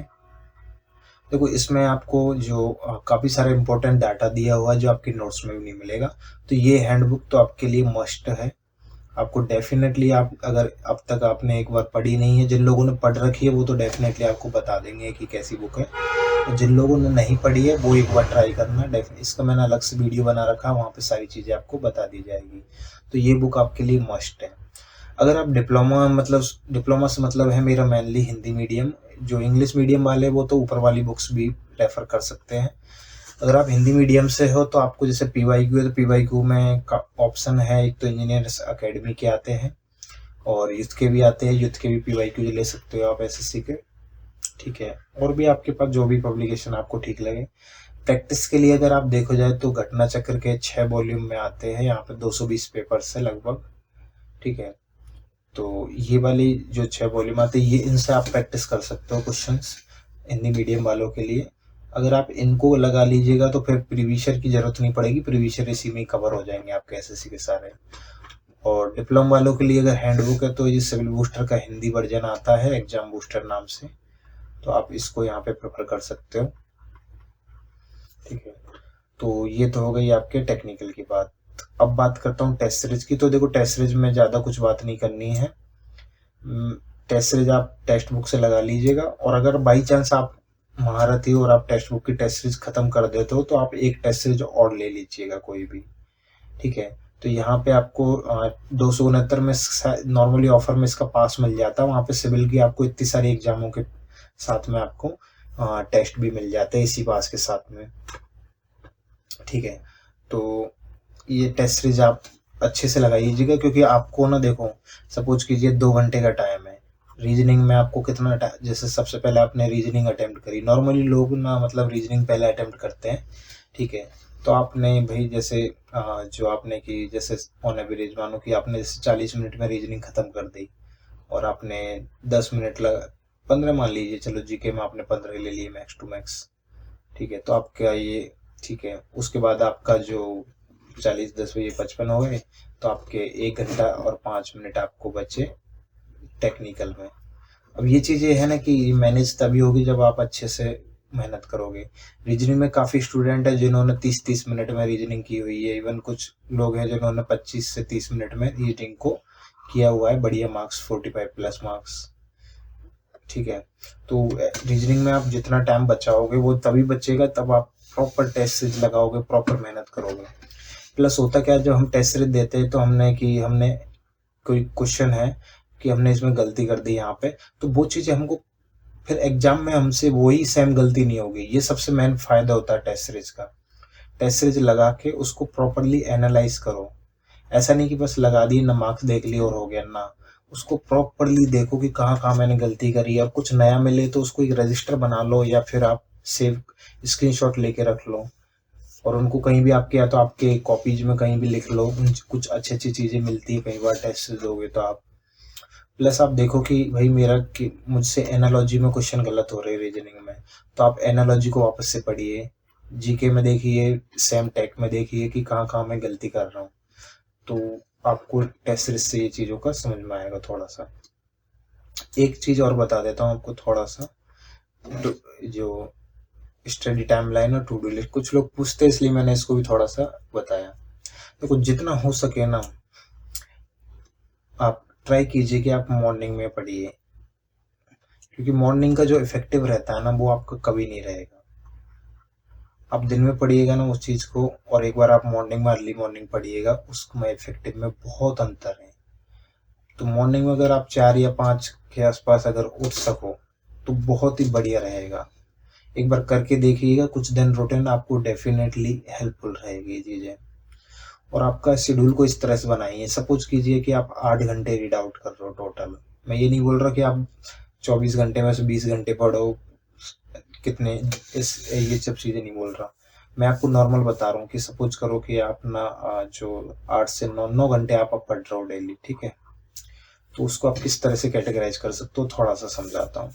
देखो इसमें आपको जो काफ़ी सारे इंपॉर्टेंट डाटा दिया हुआ है जो आपकी नोट्स में भी नहीं मिलेगा, तो ये हैंडबुक तो आपके लिए मस्ट है। आपको डेफिनेटली, आप अगर अब तक आपने एक बार पढ़ी नहीं है, जिन लोगों ने पढ़ रखी है वो तो डेफिनेटली आपको बता देंगे कि कैसी बुक है, और जिन लोगों ने नहीं पढ़ी है वो एक बार ट्राई करना। इसका मैंने अलग से वीडियो बना रखा है, वहाँ पे सारी चीज़ें आपको बता दी जाएगी। तो ये बुक आपके लिए मस्ट है। अगर आप डिप्लोमा, मतलब डिप्लोमा से मतलब है मेरा मेनली हिंदी मीडियम, जो इंग्लिश मीडियम वाले वो तो ऊपर वाली बुक्स भी रेफर कर सकते हैं। अगर आप हिंदी मीडियम से हो तो आपको जैसे पीवाईक्यू है, तो पीवाईक्यू में ऑप्शन है, एक तो इंजीनियर्स अकेडमी के आते हैं और यूथ के भी आते हैं, यूथ के भी पीवाईक्यू ले सकते हो आप एसएससी के। ठीक है, और भी आपके पास जो भी पब्लिकेशन आपको ठीक लगे। प्रैक्टिस के लिए अगर आप देखो जाए तो घटना चक्र के 6 वॉल्यूम में आते हैं, यहाँ पे 220 पेपर्स है लगभग। ठीक है, तो ये वाली जो 6 वॉल्यूम आते हैं, ये इनसे आप प्रैक्टिस कर सकते हो क्वेश्चंस हिंदी मीडियम वालों के लिए। अगर आप इनको लगा लीजिएगा तो फिर प्रीवियसर की जरूरत नहीं पड़ेगी, प्रीवियसर इसी में कवर हो जाएंगे आपके एसएससी के सारे। और डिप्लोमा वालों के लिए अगर हैंडबुक है तो ये सिविल बूस्टर का हिंदी वर्जन आता है एग्जाम बूस्टर नाम से, तो आप इसको यहाँ पे प्रेफर कर सकते हो। ठीक है, तो ये तो हो गई आपके टेक्निकल की बात। अब बात करता हूँ टेस्ट सीरीज की। तो देखो टेस्ट सीरीज में ज़्यादा कुछ बात नहीं करनी है। टेस्ट सीरीज आप टेक्स्ट बुक से लगा लीजिएगा, और अगर बाई चांस आप महारथी और आप टेक्स्ट बुक की टेस्ट सीरीज खत्म कर देते हो तो आप एक टेस्ट सीरीज और ले लीजिएगा कोई भी। ठीक है, तो यहाँ पे आपको 269 में नॉर्मली ऑफर में इसका पास मिल जाता है, वहाँ पे सिविल की आपको इतनी सारी एग्जामों के साथ में आपको टेस्ट भी मिल जाते हैं इसी पास के साथ में। ठीक है, तो ये टेस्ट सीरीज आप अच्छे से लगाइएगा, क्योंकि आपको ना, देखो सपोज कीजिए 2 घंटे का टाइम है, रीजनिंग में आपको कितना टाइम, जैसे सबसे पहले आपने रीजनिंग अटेम्प्ट करी, नॉर्मली लोग ना मतलब रीजनिंग पहले अटेम्प्ट करते हैं। ठीक है, तो आपने भाई जैसे जो आपने की, जैसे ऑन एवरेज मानो कि आपने जैसे 40 मिनट में रीजनिंग खत्म कर दी, और आपने 10 मिनट लगा, 15 मान लीजिए, चलो जीके में आपने 15 ले लिए मैक्स टू मैक्स। ठीक है, तो आपका ये ठीक है। उसके बाद आपका जो 40 10 बजे 55 हो गए, तो आपके 1 घंटा और 5 मिनट आपको बचे टेक्निकल में। अब ये चीज़ें है ना कि मैनेज तभी होगी जब आप अच्छे से मेहनत करोगे। रीजनिंग में काफ़ी स्टूडेंट है जिन्होंने 30-30 मिनट में रीजनिंग की हुई है। इवन कुछ लोग हैं जिन्होंने 25 से 30 मिनट में रीजनिंग को किया हुआ है, बढ़िया मार्क्स 45 प्लस मार्क्स। ठीक है। तो रीजनिंग में आप जितना टाइम बचाओगे वो तभी बचेगा तब आप प्रॉपर टेस्ट सीरीज लगाओगे, प्रॉपर मेहनत करोगे। प्लस होता क्या है, जब हम टेस्ट सीरीज देते हैं तो हमने कोई क्वेश्चन है कि हमने इसमें गलती कर दी यहाँ पे, तो वो चीज़ें हमको फिर एग्जाम में हमसे वही सेम गलती नहीं होगी। ये सबसे मेन फायदा होता है टेस्ट सीरीज का। टेस्ट सीरीज लगा के उसको प्रॉपरली एनालाइज करो। ऐसा नहीं कि बस लगा दी ना, मार्क्स देख लिए और हो गया ना। उसको प्रॉपरली देखो कि कहाँ कहाँ मैंने गलती करी है। अब कुछ नया मिले तो उसको एक रजिस्टर बना लो या फिर आप सेव स्क्रीनशॉट लेके रख लो, और उनको कहीं भी आपके या तो आपके कॉपीज में कहीं भी लिख लो। कुछ अच्छी अच्छी चीज़ें मिलती है कई बार टेस्ट दोगे तो आप। प्लस आप देखो कि भाई मेरा कि मुझसे एनालॉजी में क्वेश्चन गलत हो रहे हैं रीजनिंग में, तो आप एनालॉजी को वापस से पढ़िए। जीके में देखिए, सेम टेक में देखिए कि कहाँ कहाँ मैं गलती कर रहा हूँ। तो आपको टेस्ट सीरीज से ये चीज़ों का समझ में आएगा थोड़ा सा। एक चीज़ और बता देता हूँ आपको थोड़ा सा, तो जो स्टडी टाइम लाइन और टू डू लिस्ट, कुछ लोग पूछते हैं इसलिए मैंने इसको भी थोड़ा सा बताया। देखो जितना हो सके ना, आप ट्राई कीजिए कि आप मॉर्निंग में पढ़िए, क्योंकि मॉर्निंग का जो इफेक्टिव रहता है ना वो आपका कभी नहीं रहेगा। आप दिन में पढ़िएगा ना उस चीज़ को, और एक बार आप मॉर्निंग में अर्ली मॉर्निंग पढ़िएगा, उसमें इफेक्टिव में बहुत अंतर है। तो मॉर्निंग में अगर आप 4 या 5 के आसपास अगर उठ सको तो बहुत ही बढ़िया रहेगा। एक बार करके देखिएगा कुछ दिन रूटीन, आपको डेफिनेटली हेल्पफुल रहेगी ये चीज़ें। और आपका शेड्यूल को इस तरह से बनाइए। सपोज कीजिए कि आप 8 घंटे रीड आउट कर रहे हो टोटल। मैं ये नहीं बोल रहा कि आप 24 घंटे में से 20 घंटे पढ़ो, कितने इस ये सब चीज़ें नहीं बोल रहा। मैं आपको नॉर्मल बता रहा हूँ कि सपोज करो कि आप ना जो 8 से 9 घंटे आप पढ़ रहे हो डेली, ठीक है। तो उसको आप किस तरह से कैटेगराइज कर सकते हो थोड़ा सा समझाता हूँ।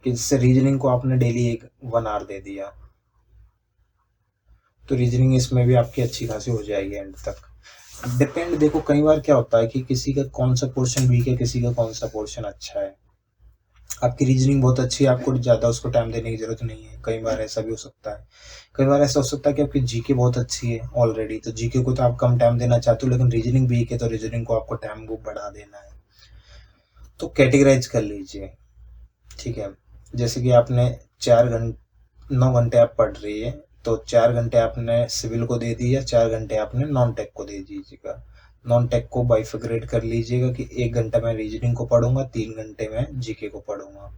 कि जैसे रीजनिंग को आपने डेली 1 आवर दे दिया, तो रीजनिंग इसमें भी आपकी अच्छी खासी हो जाएगी एंड तक। डिपेंड, देखो कई बार क्या होता है कि किसी का कौन सा पोर्शन वीक है, किसी का कौन सा पोर्शन अच्छा है। आपकी रीजनिंग बहुत अच्छी है, आपको ज़्यादा उसको टाइम देने की जरूरत नहीं है। कई बार ऐसा भी हो सकता है। कई बार ऐसा हो सकता है कि आपकी जीके बहुत अच्छी है ऑलरेडी, तो जीके को तो आप कम टाइम देना चाहते हो, लेकिन रीजनिंग वीक है तो रीजनिंग को आपको टाइम को बढ़ा देना है। तो कैटेगराइज कर लीजिए, ठीक है। जैसे कि आपने 9 घंटे आप पढ़ रही है, तो 4 घंटे आपने सिविल को दे दिया, 4 घंटे आपने नॉन टेक को दे दीजिएगा। नॉन टेक को बाइफिक्रेट कर लीजिएगा कि 1 घंटा मैं रीजनिंग को पढ़ूंगा, 3 घंटे मैं जीके को पढ़ूंगा,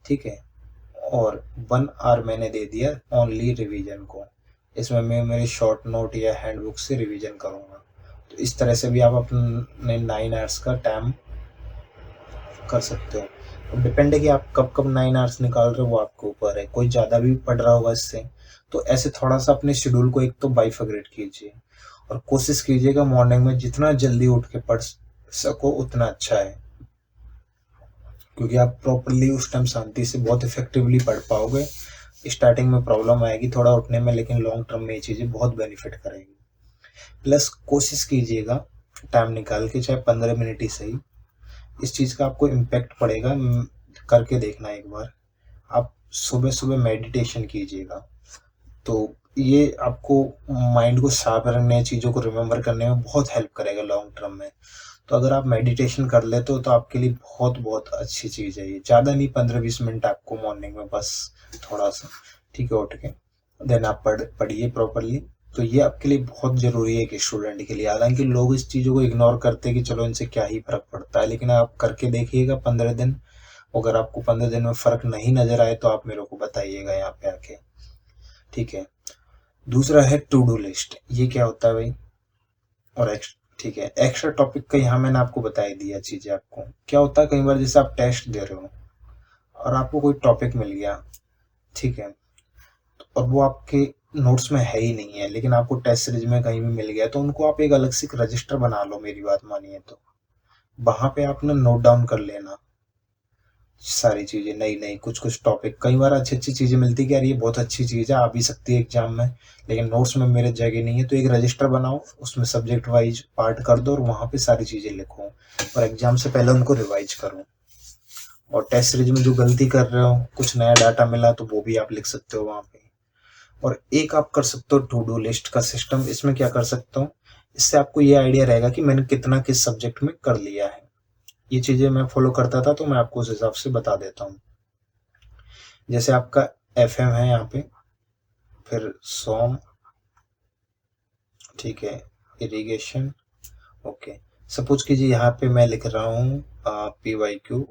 ठीक है। और 1 आवर मैंने दे दिया ओनली रिवीजन को। इसमें मैं मेरे शॉर्ट नोट या हैंडबुक से रिवीजन करूंगा। तो इस तरह से भी आप अपने 9 आवर्स का टाइम कर सकते हो। अब डिपेंड है कि आप कब कब 9 आवर्स निकाल रहे हो, वो आपके ऊपर है। कोई ज़्यादा भी पढ़ रहा होगा इससे, तो ऐसे थोड़ा सा अपने शेड्यूल को एक तो बाइफिक्रेट कीजिए, और कोशिश कीजिएगा मॉर्निंग में जितना जल्दी उठ के पढ़ सको उतना अच्छा है, क्योंकि आप प्रॉपरली उस टाइम शांति से बहुत इफेक्टिवली पढ़ पाओगे। स्टार्टिंग में प्रॉब्लम आएगी थोड़ा उठने में, लेकिन लॉन्ग टर्म में ये चीज़ें बहुत बेनिफिट करेंगी। प्लस कोशिश कीजिएगा टाइम निकाल के, चाहे 15 मिनट ही सही, इस चीज़ का आपको इम्पैक्ट पड़ेगा। करके देखना एक बार। आप सुबह सुबह मेडिटेशन कीजिएगा, तो ये आपको माइंड को शार्प रखने, चीज़ों को रिमेम्बर करने में बहुत हेल्प करेगा लॉन्ग टर्म में। तो अगर आप मेडिटेशन कर लेते हो तो आपके लिए बहुत बहुत अच्छी चीज़ है ये। ज़्यादा नहीं, 15-20 मिनट आपको मॉर्निंग में बस थोड़ा सा, ठीक है, उठ के देन आप पढ़िए प्रॉपरली। तो ये आपके लिए बहुत ज़रूरी है कि स्टूडेंट के लिए। हालांकि लोग इस चीज़ों को इग्नोर करते हैं कि चलो इनसे क्या ही फ़र्क पड़ता है, लेकिन आप करके देखिएगा 15 दिन। अगर आपको 15 दिन में फ़र्क नहीं नज़र आए तो आप मेरे को बताइएगा यहाँ पे आके, ठीक है। दूसरा है टू डू लिस्ट। ये क्या होता है भाई, और ठीक है, एक्स्ट्रा टॉपिक का यहाँ मैंने आपको बता ही दिया चीज़ें। आपको क्या होता है, कई बार जैसे आप टेस्ट दे रहे हो और आपको कोई टॉपिक मिल गया, ठीक है, और वो आपके नोट्स में है ही नहीं है, लेकिन आपको टेस्ट सीरीज में कहीं भी मिल गया, तो उनको आप एक अलग से रजिस्टर बना लो, मेरी बात मानिए तो। वहाँ पे आपने नोट डाउन कर लेना, सारी चीज़ें नई-नई कुछ-कुछ टॉपिक कई बार अच्छी-अच्छी चीज़ें मिलती है कि यार ये बहुत अच्छी चीज़ है, आ भी सकती है एग्ज़ाम में, लेकिन नोट्स में मेरे जगह नहीं है, तो एक रजिस्टर बनाओ, उसमें सब्जेक्ट वाइज़ पार्ट कर दो और वहाँ पे सारी चीज़ें लिखो और एग्ज़ाम से पहले उनको रिवाइज़ करो। और टेस्ट सीरीज में जो गलती कर रहे हो, कुछ नया डाटा मिला तो वो भी आप लिख सकते हो वहाँ पे। और एक आप कर सकते हो टू डू लिस्ट का सिस्टम। इसमें क्या कर सकता हूँ, इससे आपको ये आइडिया रहेगा कि मैंने कितना किस सब्जेक्ट में कर लिया है। ये चीज़ें मैं फॉलो करता था तो मैं आपको उस हिसाब से बता देता हूँ। जैसे आपका एफएम है यहाँ पे, फिर सॉम, ठीक है, इरिगेशन, ओके। सपोज कीजिए यहाँ पे मैं लिख रहा हूँ PYQ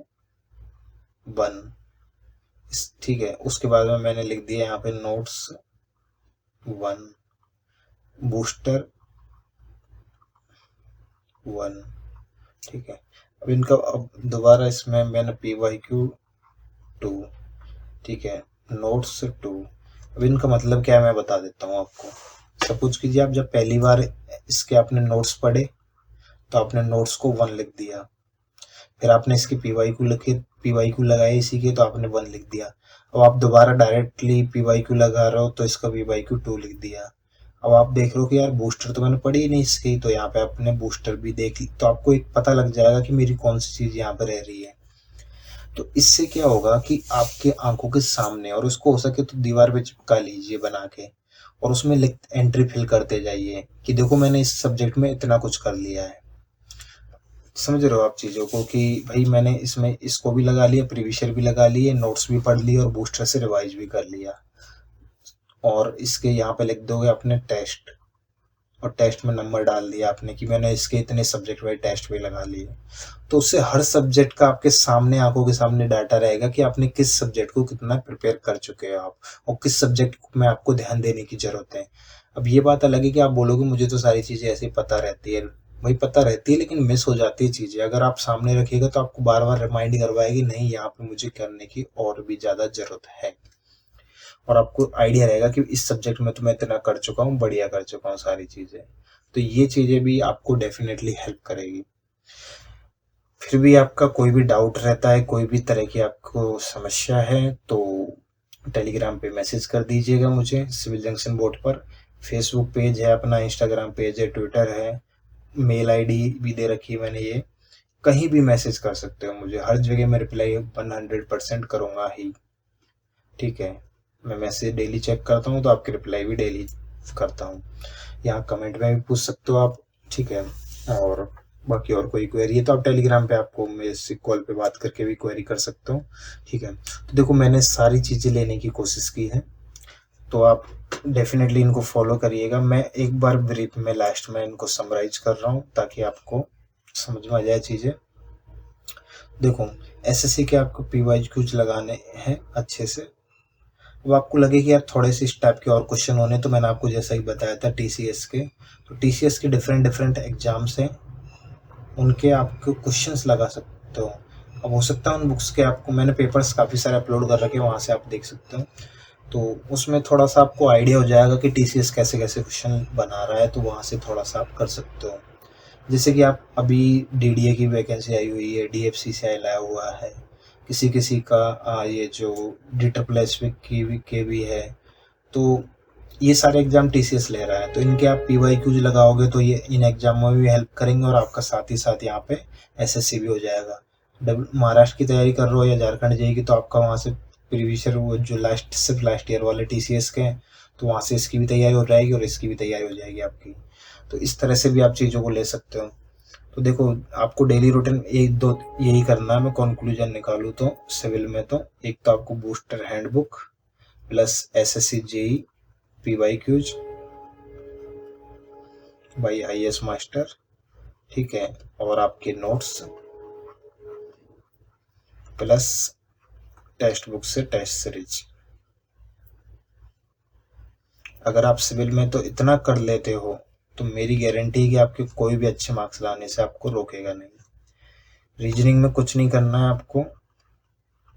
1, ठीक है। उसके बाद में मैंने लिख दिया यहाँ पे नोट्स 1, बूस्टर 1, ठीक है। अब इनका अब दोबारा इसमें मैंने PYQ 2, ठीक है, नोट्स 2। अब इनका मतलब क्या है मैं बता देता हूँ आपको। सपोज कीजिए आप जब पहली बार इसके आपने नोट्स पढ़े तो आपने नोट्स को 1 लिख दिया, फिर आपने इसकी PYQ लिखी, PYQ लगाए इसी के तो आपने 1 लिख दिया। अब आप दोबारा डायरेक्टली PYQ लगा रहे हो तो इसका PYQ 2 लिख दिया। अब आप देख रहे हो कि यार बूस्टर तो मैंने पढ़ी ही नहीं इसकी, तो यहाँ पे आपने बूस्टर भी देख ली, तो आपको एक पता लग जाएगा कि मेरी कौन सी चीज़ यहाँ पे रह रही है। तो इससे क्या होगा कि आपके आंखों के सामने, और उसको हो सके तो दीवार पे चिपका लीजिए बना के, और उसमें लिख एंट्री फिल करते जाइए कि देखो मैंने इस सब्जेक्ट में इतना कुछ कर लिया है। समझ रहे हो आप चीज़ों को कि भाई मैंने इसमें इसको भी लगा लिया, प्रीवियस भी लगा लिए, नोट्स भी पढ़ लिए और बूस्टर से रिवाइज भी कर लिया। और इसके यहाँ पे लिख दोगे अपने टेस्ट, और टेस्ट में नंबर डाल दिया आपने कि मैंने इसके इतने सब्जेक्ट वाइज टेस्ट भी लगा लिए। तो उससे हर सब्जेक्ट का आपके सामने, आंखों के सामने डाटा रहेगा कि आपने किस सब्जेक्ट को कितना प्रिपेयर कर चुके हो आप, और किस सब्जेक्ट में आपको ध्यान देने की जरूरत है। अब ये बात अलग है कि आप बोलोगे मुझे तो सारी चीज़ें ऐसे ही पता रहती है, वही पता रहती है लेकिन मिस हो जाती है चीज़ें। अगर आप सामने रखिएगा तो आपको बार बार रिमाइंड करवाएगी, नहीं यहाँ पे मुझे करने की और भी ज़्यादा ज़रूरत है, और आपको आइडिया रहेगा कि इस सब्जेक्ट में तो मैं इतना कर चुका हूँ, बढ़िया कर चुका हूँ सारी चीज़ें। तो ये चीज़ें भी आपको डेफिनेटली हेल्प करेगी। फिर भी आपका कोई भी डाउट रहता है, कोई भी तरह की आपको समस्या है तो टेलीग्राम पे मैसेज कर दीजिएगा मुझे, सिविल जंक्शन बोर्ड पर। फेसबुक पेज है अपना, इंस्टाग्राम पेज है, ट्विटर है, मेल आईडी भी दे रखी है मैंने, ये कहीं भी मैसेज कर सकते हो मुझे, हर जगह मैं रिप्लाई 100% करूँगा ही, ठीक है। मैं मैसेज डेली चेक करता हूँ तो आपकी रिप्लाई भी डेली करता हूँ। यहाँ कमेंट में भी पूछ सकते हो आप, ठीक है। और बाकी और कोई क्वेरी है तो आप टेलीग्राम पे आपको मेरे से कॉल पे बात करके भी क्वेरी कर सकते हो, ठीक है। तो देखो मैंने सारी चीज़ें लेने की कोशिश की है, तो आप डेफिनेटली इनको फॉलो करिएगा। मैं एक बार ब्रीफ में लास्ट में इनको समराइज कर रहा हूँ ताकि आपको समझ में आ जाए चीज़ें। देखो एसएससी के आपको PYQs लगाने हैं अच्छे से। अब आपको लगे कि यार थोड़े से इस टाइप के और क्वेश्चन होने, तो मैंने आपको जैसा ही बताया था TCS के, तो TCS के डिफरेंट डिफरेंट एग्जाम्स हैं, उनके आपको क्वेश्चंस लगा सकते हो। अब हो सकता है उन बुक्स के आपको, मैंने पेपर्स काफ़ी सारे अपलोड कर रखे हैं, वहाँ से आप देख सकते हो, तो उसमें थोड़ा सा आपको आइडिया हो जाएगा कि TCS कैसे कैसे क्वेश्चन बना रहा है, तो वहाँ से थोड़ा सा आप कर सकते हो। जैसे कि आप अभी DDA की वैकेंसी आई हुई है, DFC से आया हुआ है, किसी किसी का ये जो DSSS की भी है, तो ये सारे एग्जाम TCS ले रहा है, तो इनके आप PYQs लगाओगे तो ये इन एग्जामों में भी हेल्प करेंगे, और आपका साथ ही साथ यहाँ पे SSC भी हो जाएगा। महाराष्ट्र की तैयारी कर रहे हो या झारखंड जेई की, तो आपका वहाँ से प्रीवियस ईयर वो जो सिर्फ लास्ट ईयर वाले TCS के हैं, तो वहाँ से इसकी भी तैयारी हो जाएगी और इसकी भी तैयारी हो जाएगी आपकी। तो इस तरह से भी आप चीज़ों को ले सकते हो। तो देखो आपको डेली रूटीन एक दो यही करना है, मैं कंक्लूजन निकालूँ तो सिविल में, तो एक तो आपको booster handbook plus SSC JE PYQs by IAS master, ठीक है, और आपके नोट्स प्लस टेक्स्ट बुक से टेस्ट सीरीज। अगर आप सिविल में तो इतना कर लेते हो तो मेरी गारंटी है कि आपके कोई भी अच्छे मार्क्स लाने से आपको रोकेगा नहीं। रीजनिंग में कुछ नहीं करना है आपको,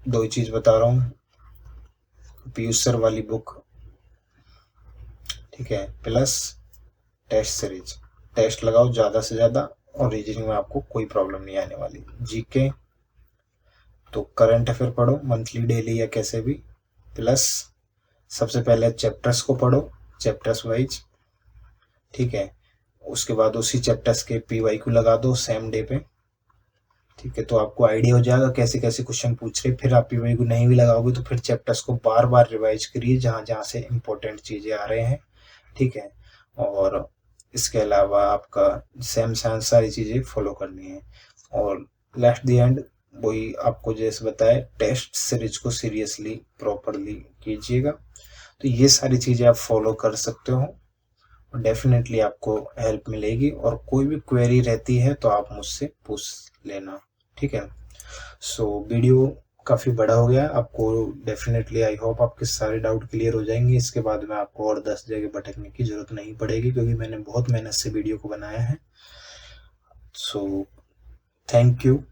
दो ही चीज़ बता रहा हूँ, पीयूष सर वाली बुक, ठीक है, प्लस टेस्ट सीरीज। टेस्ट लगाओ ज़्यादा से ज़्यादा, और रीजनिंग में आपको कोई प्रॉब्लम नहीं आने वाली। जीके तो करंट अफेयर पढ़ो मंथली, डेली या कैसे भी, प्लस सबसे पहले चैप्टर्स को पढ़ो चैप्टर्स वाइज, ठीक है। उसके बाद उसी चैप्टर्स के PYQ लगा दो सेम डे पे, ठीक है। तो आपको आइडिया हो जाएगा कैसे कैसे क्वेश्चन पूछ रहे। फिर आप PYQ नहीं भी लगाओगे तो फिर चैप्टर्स को बार बार रिवाइज करिए जहाँ जहाँ से इम्पोर्टेंट चीज़ें आ रहे हैं, ठीक है। और इसके अलावा आपका सेम सारी चीज़ें फॉलो करनी है। और लास्ट द एंड वही आपको जैसे बताया, टेस्ट सीरीज को सीरियसली प्रॉपरली कीजिएगा। तो ये सारी चीज़ें आप फॉलो कर सकते हो, डेफिनेटली आपको हेल्प मिलेगी। और कोई भी क्वेरी रहती है तो आप मुझसे पूछ लेना, ठीक है। सो वीडियो काफ़ी बड़ा हो गया, आपको डेफिनेटली आई होप आपके सारे डाउट क्लियर हो जाएंगे। इसके बाद में आपको और 10 जगह भटकने की ज़रूरत नहीं पड़ेगी, क्योंकि मैंने बहुत मेहनत से वीडियो को बनाया है। So thank you.